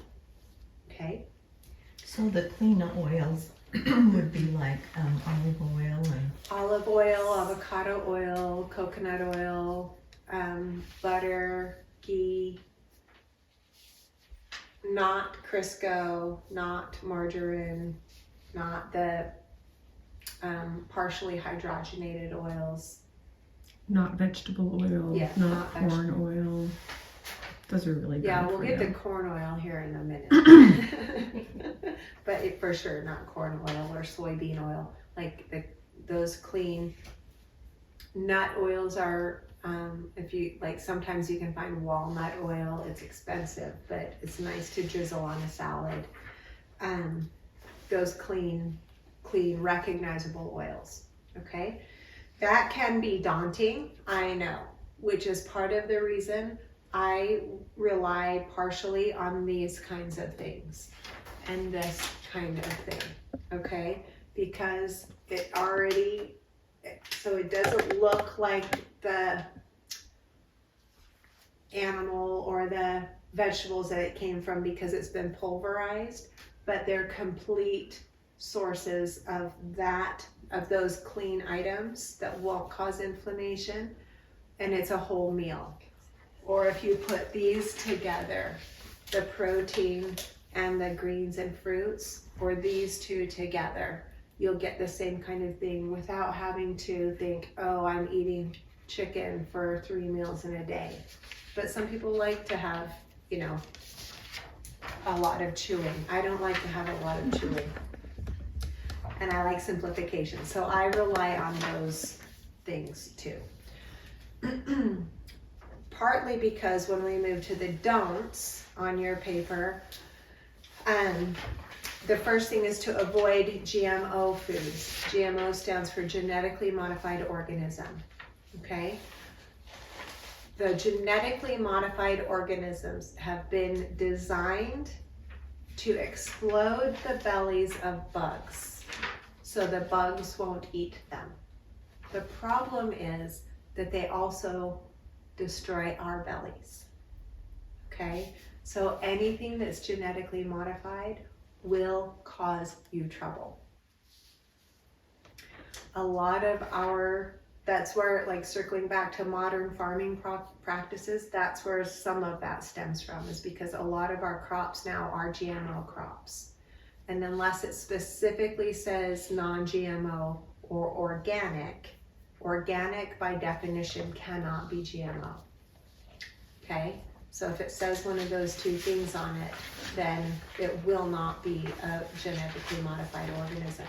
C: Okay?
D: So the clean oils would be like olive oil and
C: Olive oil, avocado oil, coconut oil, butter, ghee, not Crisco, not margarine, not the partially hydrogenated oils.
F: Not vegetable oil,
C: Yeah,
F: not
C: not
F: corn oil. Those are really bad
C: Yeah, we'll
F: for
C: get
F: you.
C: to corn oil here in a minute. But it, for sure, not corn oil or soybean oil. Like those clean nut oils are, if you, like sometimes you can find walnut oil. It's expensive, but it's nice to drizzle on a salad. Those clean, recognizable oils, okay? That can be daunting, I know, which is part of the reason I rely partially on these kinds of things and this kind of thing, okay? Because it already, so it doesn't look like the animal or the vegetables that it came from because it's been pulverized, but they're complete sources of those clean items that won't cause inflammation, and it's a whole meal. Or if you put these together, the protein and the greens and fruits, or these two together, you'll get the same kind of thing without having to think, oh, I'm eating chicken for 3 meals in a day. But some people like to have, you know, a lot of chewing. I don't like to have a lot of chewing. And I like simplification. So I rely on those things too. Partly because when we move to the don'ts on your paper, the first thing is to avoid GMO foods. GMO stands for genetically modified organism, okay? The genetically modified organisms have been designed to explode the bellies of bugs so the bugs won't eat them. The problem is that they also destroy our bellies, okay? So anything that's genetically modified will cause you trouble. A lot of that's where, like circling back to modern farming practices, that's where some of that stems from, is because a lot of our crops now are GMO crops. And unless it specifically says non-GMO or organic by definition cannot be GMO, okay? So if it says one of those two things on it, then it will not be a genetically modified organism.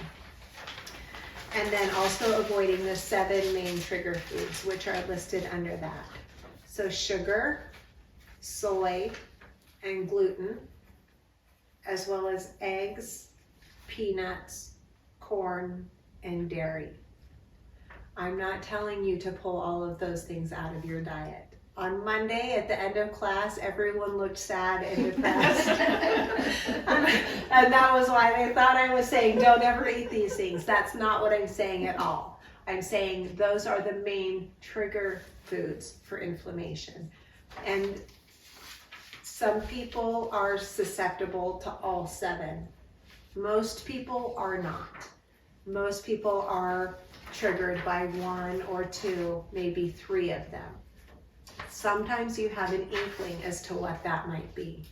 C: And then also avoiding the 7 main trigger foods, which are listed under that. So sugar, soy, and gluten, as well as eggs, peanuts, corn, and dairy. I'm not telling you to pull all of those things out of your diet. On Monday at the end of class, everyone looked sad and depressed. And that was why they thought I was saying, don't ever eat these things. That's not what I'm saying at all. I'm saying those are the main trigger foods for inflammation. And some people are susceptible to all 7. Most people are not. Most people are triggered by 1 or 2, maybe 3 of them. Sometimes you have an inkling as to what that might be.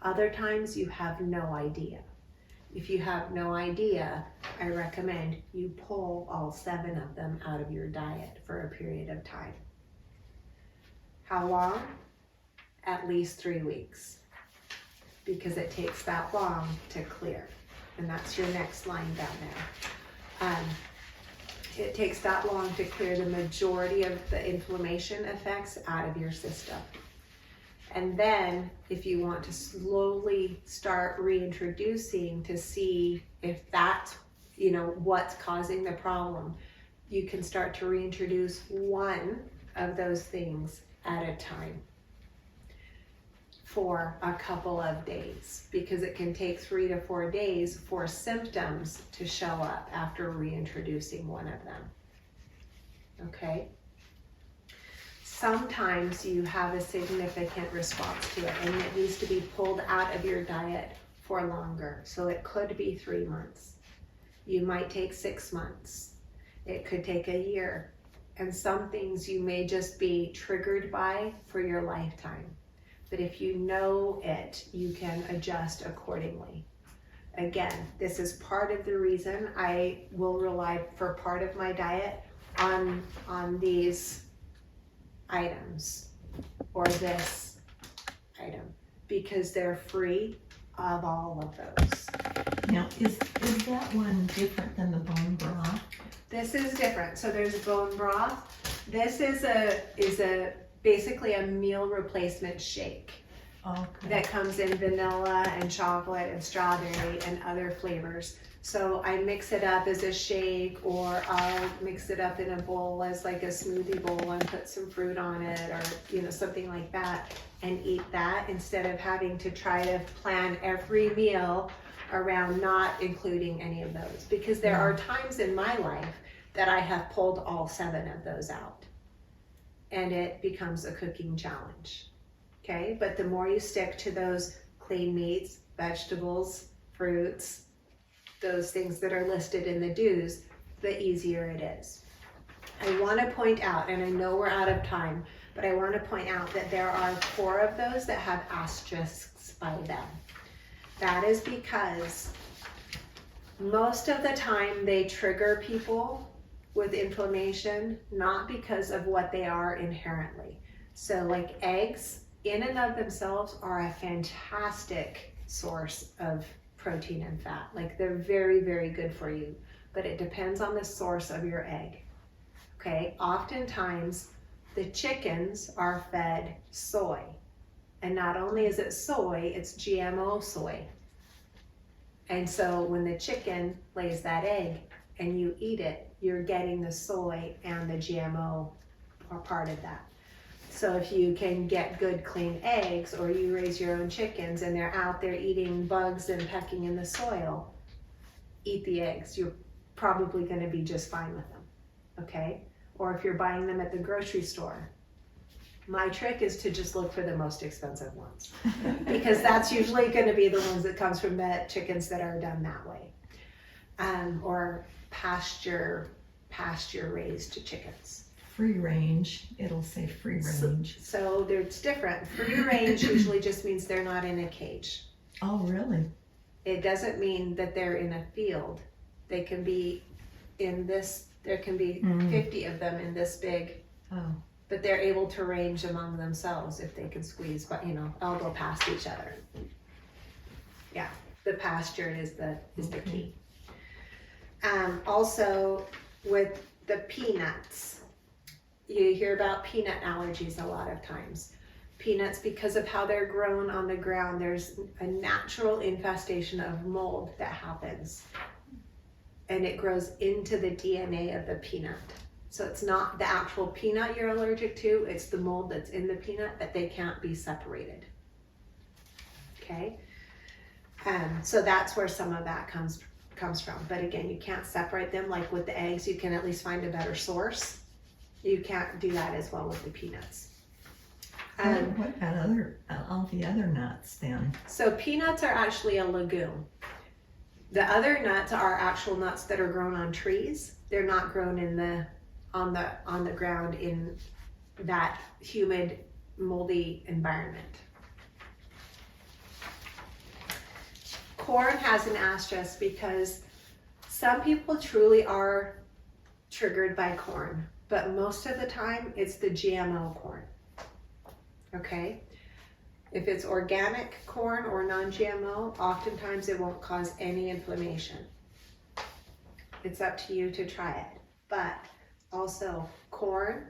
C: Other times you have no idea. If you have no idea, I recommend you pull all 7 of them out of your diet for a period of time. How long? At least 3 weeks, because it takes that long to clear. And that's your next line down there. It takes that long to clear the majority of the inflammation effects out of your system. And then if you want to slowly start reintroducing to see if that's, what's causing the problem, you can start to reintroduce 1 of those things at a time for a couple of days, because it can take 3 to 4 days for symptoms to show up after reintroducing 1 of them. Okay? Sometimes you have a significant response to it and it needs to be pulled out of your diet for longer. So it could be 3 months. You might take 6 months. It could take a year. And some things you may just be triggered by for your lifetime. But if you know it, you can adjust accordingly. Again, this is part of the reason I will rely for part of my diet on these items or this item, because they're free of all of those.
D: Now, is that one different than the bone broth?
C: This is different. So there's bone broth. This is basically a meal replacement shake.
D: Okay.
C: That comes in vanilla and chocolate and strawberry and other flavors. So I mix it up as a shake, or I'll mix it up in a bowl as like a smoothie bowl and put some fruit on it, or something like that, and eat that instead of having to try to plan every meal around not including any of those. Because there are times in my life that I have pulled all 7 of those out, and it becomes a cooking challenge. Okay, but the more you stick to those clean meats, vegetables, fruits, those things that are listed in the do's, the easier it is. I want to point out, and I know we're out of time, but I want to point out that there are 4 of those that have asterisks by them. That is because most of the time they trigger people with inflammation, not because of what they are inherently. So like eggs, in and of themselves, are a fantastic source of protein and fat. Like, they're very, very good for you, but it depends on the source of your egg. Okay, oftentimes the chickens are fed soy, and not only is it soy, it's GMO soy. And so when the chicken lays that egg and you eat it, you're getting the soy and the GMO are part of that. So if you can get good clean eggs, or you raise your own chickens and they're out there eating bugs and pecking in the soil, eat the eggs. You're probably going to be just fine with them. Okay? Or if you're buying them at the grocery store, my trick is to just look for the most expensive ones, because that's usually going to be the ones that comes from the chickens that are done that way, or pasture raised chickens.
D: Free range, it'll say free range.
C: So it's different. Free range usually just means they're not in a cage.
D: Oh, really?
C: It doesn't mean that they're in a field. They can be in this, there can be 50 of them in this big, but they're able to range among themselves if they can squeeze, but elbow past each other. Yeah, the pasture is the key. Also with the peanuts, you hear about peanut allergies a lot of times. Peanuts, because of how they're grown on the ground, there's a natural infestation of mold that happens. And it grows into the DNA of the peanut. So it's not the actual peanut you're allergic to, it's the mold that's in the peanut, but they can't be separated. Okay? So that's where some of that comes from. But again, you can't separate them. Like with the eggs, you can at least find a better source. You can't do that as well with the peanuts.
D: What about all the other nuts then?
C: So peanuts are actually a legume. The other nuts are actual nuts that are grown on trees. They're not grown on the ground in that humid, moldy environment. Corn has an asterisk because some people truly are triggered by corn, but most of the time it's the GMO corn. Okay? If it's organic corn or non-GMO, oftentimes it won't cause any inflammation. It's up to you to try it. But also corn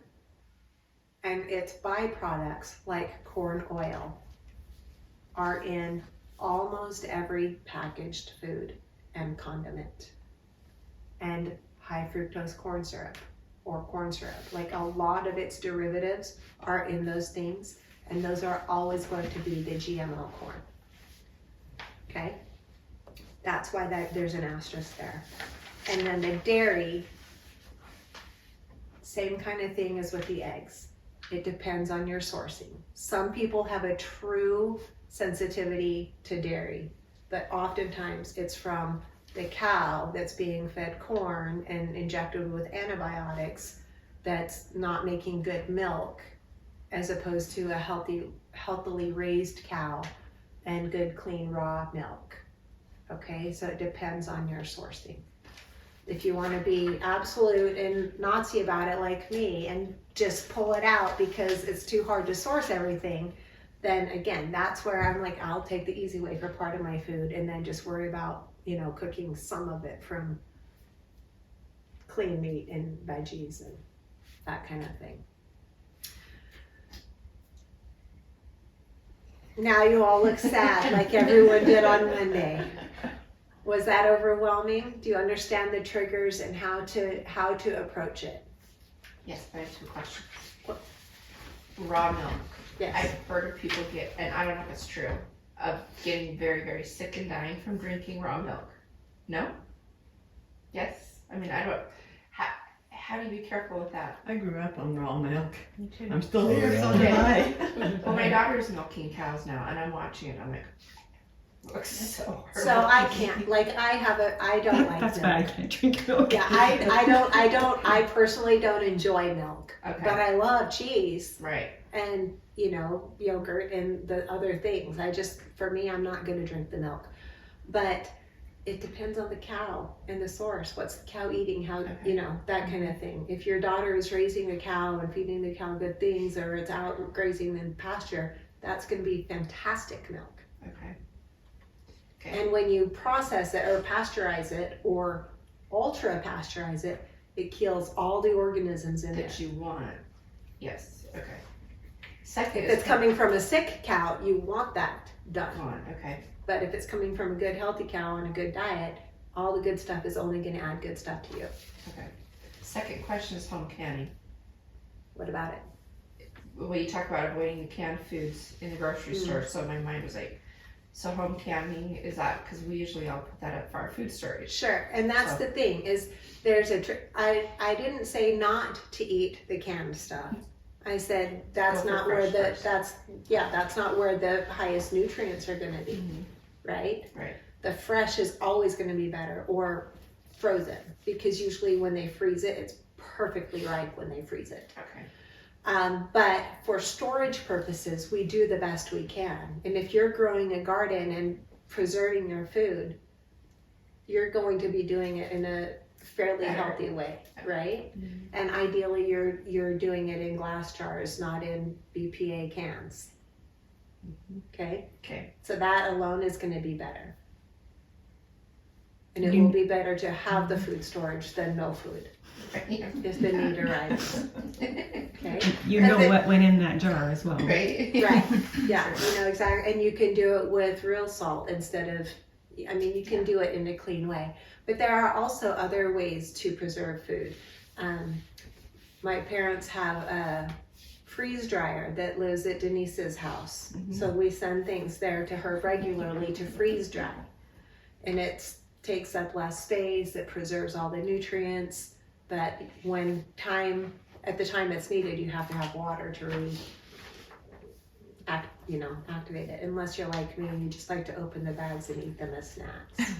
C: and its byproducts like corn oil are in almost every packaged food and condiment. And high fructose corn syrup or corn syrup, like a lot of its derivatives are in those things, and those are always going to be the GMO corn. Okay? That's why there's an asterisk there. And then the dairy, same kind of thing as with the eggs. It depends on your sourcing. Some people have a true sensitivity to dairy, but oftentimes it's from the cow that's being fed corn and injected with antibiotics that's not making good milk, as opposed to a healthily raised cow and good clean raw milk. Okay, so it depends on your sourcing. If you want to be absolute and Nazi about it like me and just pull it out because it's too hard to source everything, then again, that's where I'm like, I'll take the easy way for part of my food and then just worry about, cooking some of it from clean meat and veggies and that kind of thing. Now you all look sad like everyone did on Monday. Was that overwhelming? Do you understand the triggers and how to approach it?
G: Yes, I have two questions. Raw milk.
C: Yes.
G: I've heard of people and I don't know if it's true, of getting very, very sick and dying from drinking raw milk. No? Yes? I mean, I don't, how do you be careful with that?
F: I grew up on raw milk.
I: Me too.
F: I'm still
E: Oh,
F: here,
E: yeah.
F: so did I.
G: Well, my daughter's milking cows now, and I'm watching it. I'm like, looks so horrible.
C: So I can't, I don't like
A: That's
C: milk.
A: why I can't drink milk.
C: Yeah, I personally don't enjoy milk,
G: Okay.
C: but I love cheese
G: Right.
C: and, yogurt and the other things. For me, I'm not going to drink the milk, but it depends on the cow and the source. What's the cow eating? How,
G: Okay.
C: that kind of thing. If your daughter is raising a cow and feeding the cow good things, or it's out grazing in pasture, that's going to be fantastic milk.
G: Okay.
C: And when you process it or pasteurize it or ultra pasteurize it, it kills all the organisms in
G: That
C: it.
G: you want. Yes. Okay. Second
C: If it's coming from a sick cow, you want that done.
G: Okay.
C: But if it's coming from a good healthy cow on a good diet, all the good stuff is only going to add good stuff to you.
G: Okay. Second question is home canning.
C: What about it?
G: When you talk about avoiding the canned foods in the grocery store, so my mind was like, so home canning, is that, because we usually all put that up for our food storage.
C: Sure, and that's
G: So-
C: the thing is there's a trick. I didn't say not to eat the canned stuff. I said that's
G: Go for
C: not where
G: fresh first.
C: that's not where the highest nutrients are going to be, right?
G: Right.
C: The fresh is always going to be better, or frozen, because usually when they freeze it, it's perfectly ripe when they freeze it.
G: Okay.
C: But for storage purposes, we do the best we can. And if you're growing a garden and preserving your food, you're going to be doing it in a fairly
G: Better.
C: healthy way, right? And ideally, you're doing it in glass jars, not in BPA cans. Okay?
G: Okay.
C: So that alone is going to be better. And it
A: You-
C: will be better to have the food storage than no food. If the need arises. Okay?
A: You know what went in that jar as well.
G: Right.
C: Right. Yeah, exactly. And you can do it with real salt instead of, you can do it in a clean way. But there are also other ways to preserve food. my parents have a freeze dryer that lives at Denise's house. So we send things there to her regularly to freeze dry. And it takes up less space, it preserves all the nutrients, but at the time it's needed, you have to have water to really activate it. Unless you're like me and you just like to open the bags and eat them as snacks.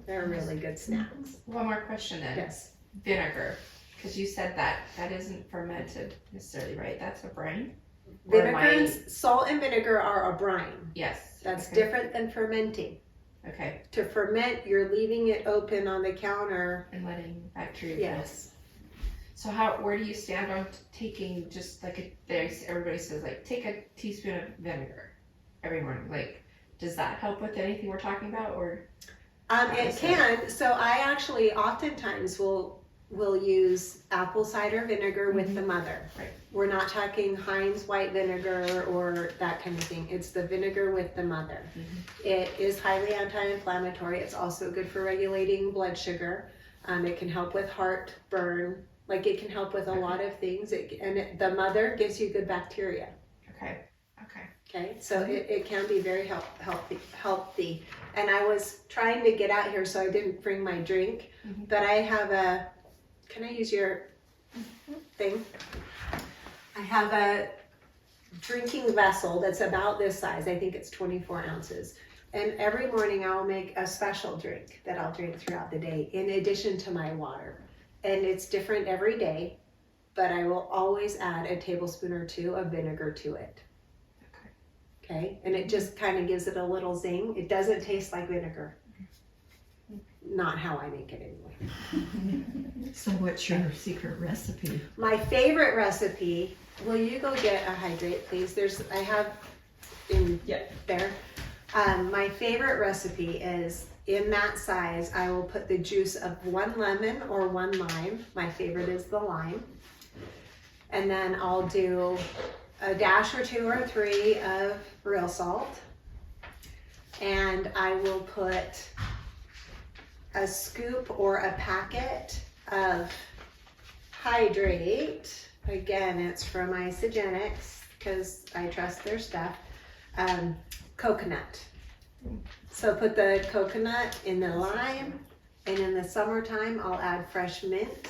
C: They're really good snacks.
G: One more question then.
C: Yes.
G: Vinegar, because you said that isn't fermented necessarily, right? That's a brine? Or am I-
C: Salt and vinegar are a brine.
G: Yes.
C: That's
G: okay.
C: different than fermenting.
G: Okay,
C: To ferment, you're leaving it open on the counter.
G: and letting bacteria grow.
C: Yes.
G: So where do you stand on taking just like everybody says like take a teaspoon of vinegar every morning? Like, does that help with anything we're talking about, or?
C: It can. So I actually oftentimes will use apple cider vinegar with the mother.
G: Right.
C: We're not talking Heinz white vinegar or that kind of thing. It's the vinegar with the mother. It is highly anti-inflammatory. It's also good for regulating blood sugar. It can help with heartburn. Like it can help with a lot of things. The mother gives you good bacteria.
G: Okay.
C: Okay, so it can be very healthy. And I was trying to get out here, so I didn't bring my drink. But I have can I use your thing? I have a drinking vessel that's about this size. I think it's 24 ounces. And every morning I'll make a special drink that I'll drink throughout the day in addition to my water. And it's different every day, but I will always add a tablespoon or two of vinegar to it. Okay, and it just kind of gives it a little zing. It doesn't taste like vinegar. Not how I make it anyway.
D: So what's your secret recipe?
C: My favorite recipe, will you go get a Hydrate, please? I have in there. My favorite recipe is in that size. I will put the juice of 1 lemon or 1 lime. My favorite is the lime. And then I'll do a dash or 2 or 3 of real salt. And I will put a scoop or a packet of Hydrate. Again, it's from Isagenix because I trust their stuff. Coconut. So put the coconut in the lime, and in the summertime I'll add fresh mint,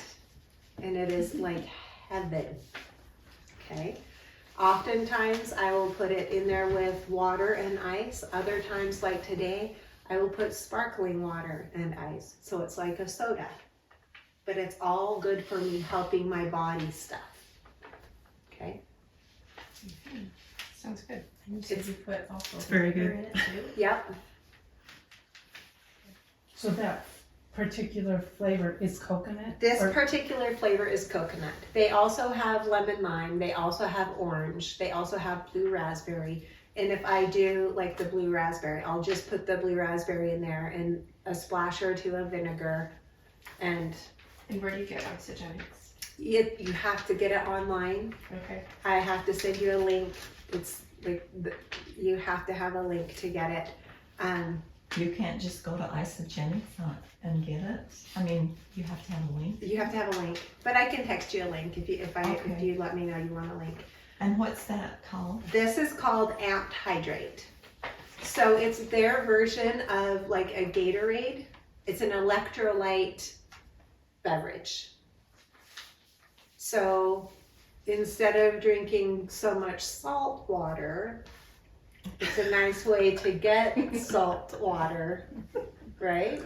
C: and it is like heaven. Okay. Oftentimes I will put it in there with water and ice. Other times, like today, I will put sparkling water and ice. So it's like a soda. But it's all good for me helping my body stuff. Okay?
G: Sounds good.
I: And you said you put also
D: It's very
I: vinegar
D: good.
I: in it too?
C: Yep.
H: So that particular flavor is coconut?
C: This
H: Or-
C: particular flavor is coconut. They also have lemon lime. They also have orange. They also have blue raspberry. And if I do like the blue raspberry, I'll just put the blue raspberry in there and a splash or 2 of vinegar. And
G: where do you get Isagenix?
C: you have to get it online.
G: Okay.
C: I have to send you a link. It's like you have to have a link to get it.
D: You can't just go to Isagenix and get it? I mean, you have to have a link.
C: You have to have a link, but I can text you a link if you
D: Okay.
C: let me know you want a link.
D: And what's that called?
C: This is called Amped Hydrate. So it's their version of like a Gatorade. It's an electrolyte beverage. So instead of drinking so much salt water, it's a nice way to get salt water, right?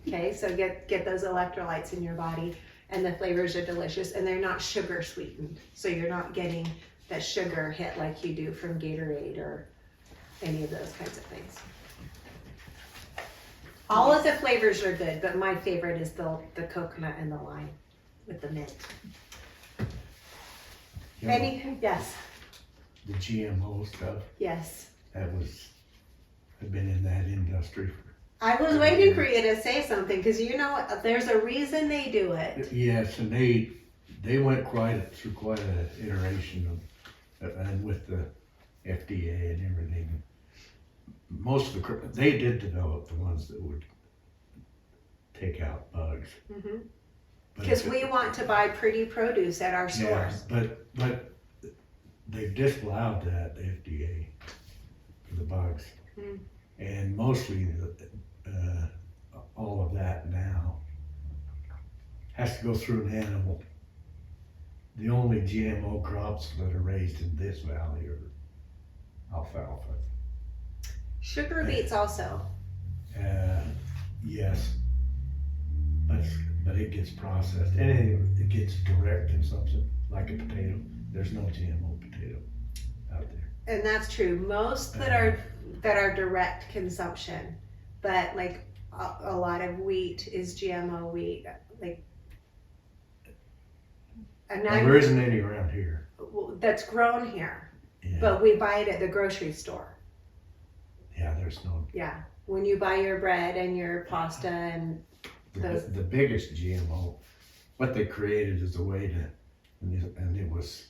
C: Okay, so get those electrolytes in your body, and the flavors are delicious, and they're not sugar sweetened. So you're not getting that sugar hit like you do from Gatorade or any of those kinds of things. All of the flavors are good, but my favorite is the coconut and the lime with the mint.
E: You know,
C: Yes,
E: the GMO stuff,
C: yes.
E: I've been in that industry.
C: I was waiting for you to say something because there's a reason they do it.
E: Yes, and they went through quite an iteration of, and with the FDA and everything. Most of they did develop the ones that would take out bugs,
C: Mm-hmm. Because we want to buy pretty produce at our
E: Yeah,
C: stores.
E: but they've disallowed that, the FDA, for the bugs.
C: Mm.
E: And mostly, all of that now has to go through an animal. The only GMO crops that are raised in this valley are alfalfa.
C: Sugar beets also.
E: Yes, but it gets processed. Anything that gets direct consumption, like a potato, there's no GMO potato out there.
C: And that's true. Most that are direct consumption, but like a lot of wheat is GMO wheat. Like, and
E: Well, there isn't any around here.
C: that's grown here,
E: Yeah,
C: but we buy it at the grocery store.
E: yeah, there's no.
C: Yeah, when you buy your bread and your pasta and
E: The biggest GMO, what they created is a way to, and it was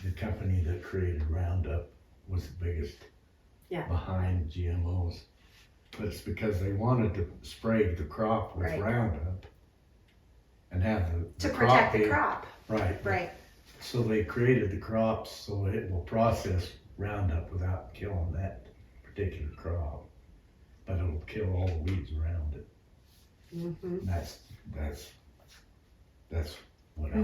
E: the company that created Roundup was the biggest
C: Yeah.
E: behind GMOs. But it's because they wanted to spray the crop with
C: Right.
E: Roundup and have
C: to
E: the
C: protect the
E: be-
C: crop.
E: Right.
C: Right.
E: So they created the crops so it will process Roundup without killing that particular crop. But it'll kill all the weeds around it.
C: Mm-hmm.
E: That's what
D: Oh, that's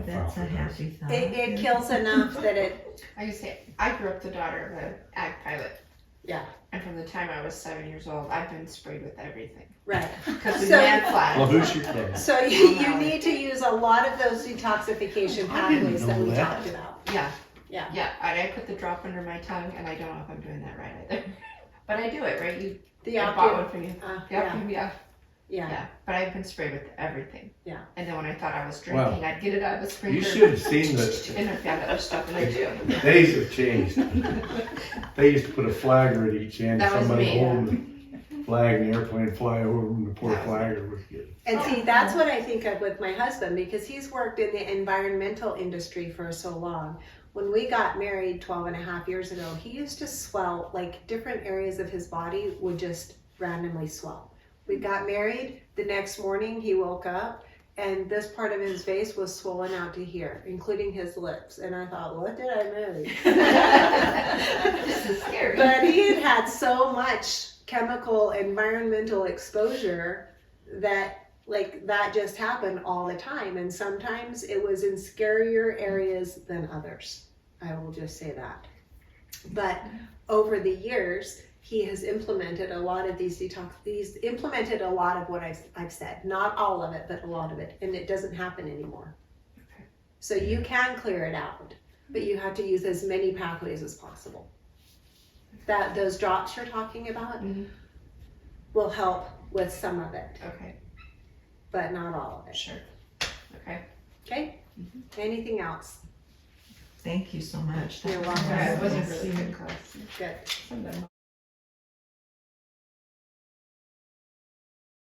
E: alfalfa
D: a
E: does.
D: happy thought.
C: It kills enough that it.
G: I just say, I grew up the daughter of an ag pilot.
C: Yeah.
G: And from the time I was 7 years old, I've been sprayed with everything.
C: Right.
G: Because the
C: So-
G: man fly.
E: Well, who's your dad?
C: So you need to use a lot of those detoxification
E: I didn't
C: pathways that
E: know
C: we
E: that.
C: talked about.
G: Yeah.
C: Yeah.
G: Yeah, I put the drop under my tongue, and I don't know if I'm doing that right either. But I do it, right? I bought one from you.
C: Yeah.
G: Yeah. But I've been sprayed with everything.
C: Yeah.
G: And then when I thought I was drinking, I'd get it out of the sprinkler.
E: You should have seen
G: And I found other stuff, and I do.
E: the days have changed. They used to put a flagger at each end,
G: That was
E: somebody
G: me,
E: holding the flag and the airplane fly over and the poor
G: That was
E: flagger was getting.
C: And see, that's what I think of with my husband because he's worked in the environmental industry for so long. When we got married 12 and a half years ago, he used to swell, like different areas of his body would just randomly swell. We got married, the next morning he woke up and this part of his face was swollen out to here, including his lips. And I thought, what did I marry?
G: This is scary.
C: But he had had so much chemical environmental exposure that that just happened all the time. And sometimes it was in scarier areas than others. I will just say that. But over the years, he has implemented a lot of these he's implemented a lot of what I've said. Not all of it, but a lot of it. And it doesn't happen anymore. So you can clear it out, but you have to use as many pathways as possible. Those drops you're talking about will help with some of it,
G: Okay,
C: but not all of it.
G: sure. Okay.
C: Okay? Anything else?
D: Thank you so much. That
C: You're
D: was
C: welcome.
G: Yeah, it
D: amazing.
G: wasn't really good class.
C: Good.
G: Some of them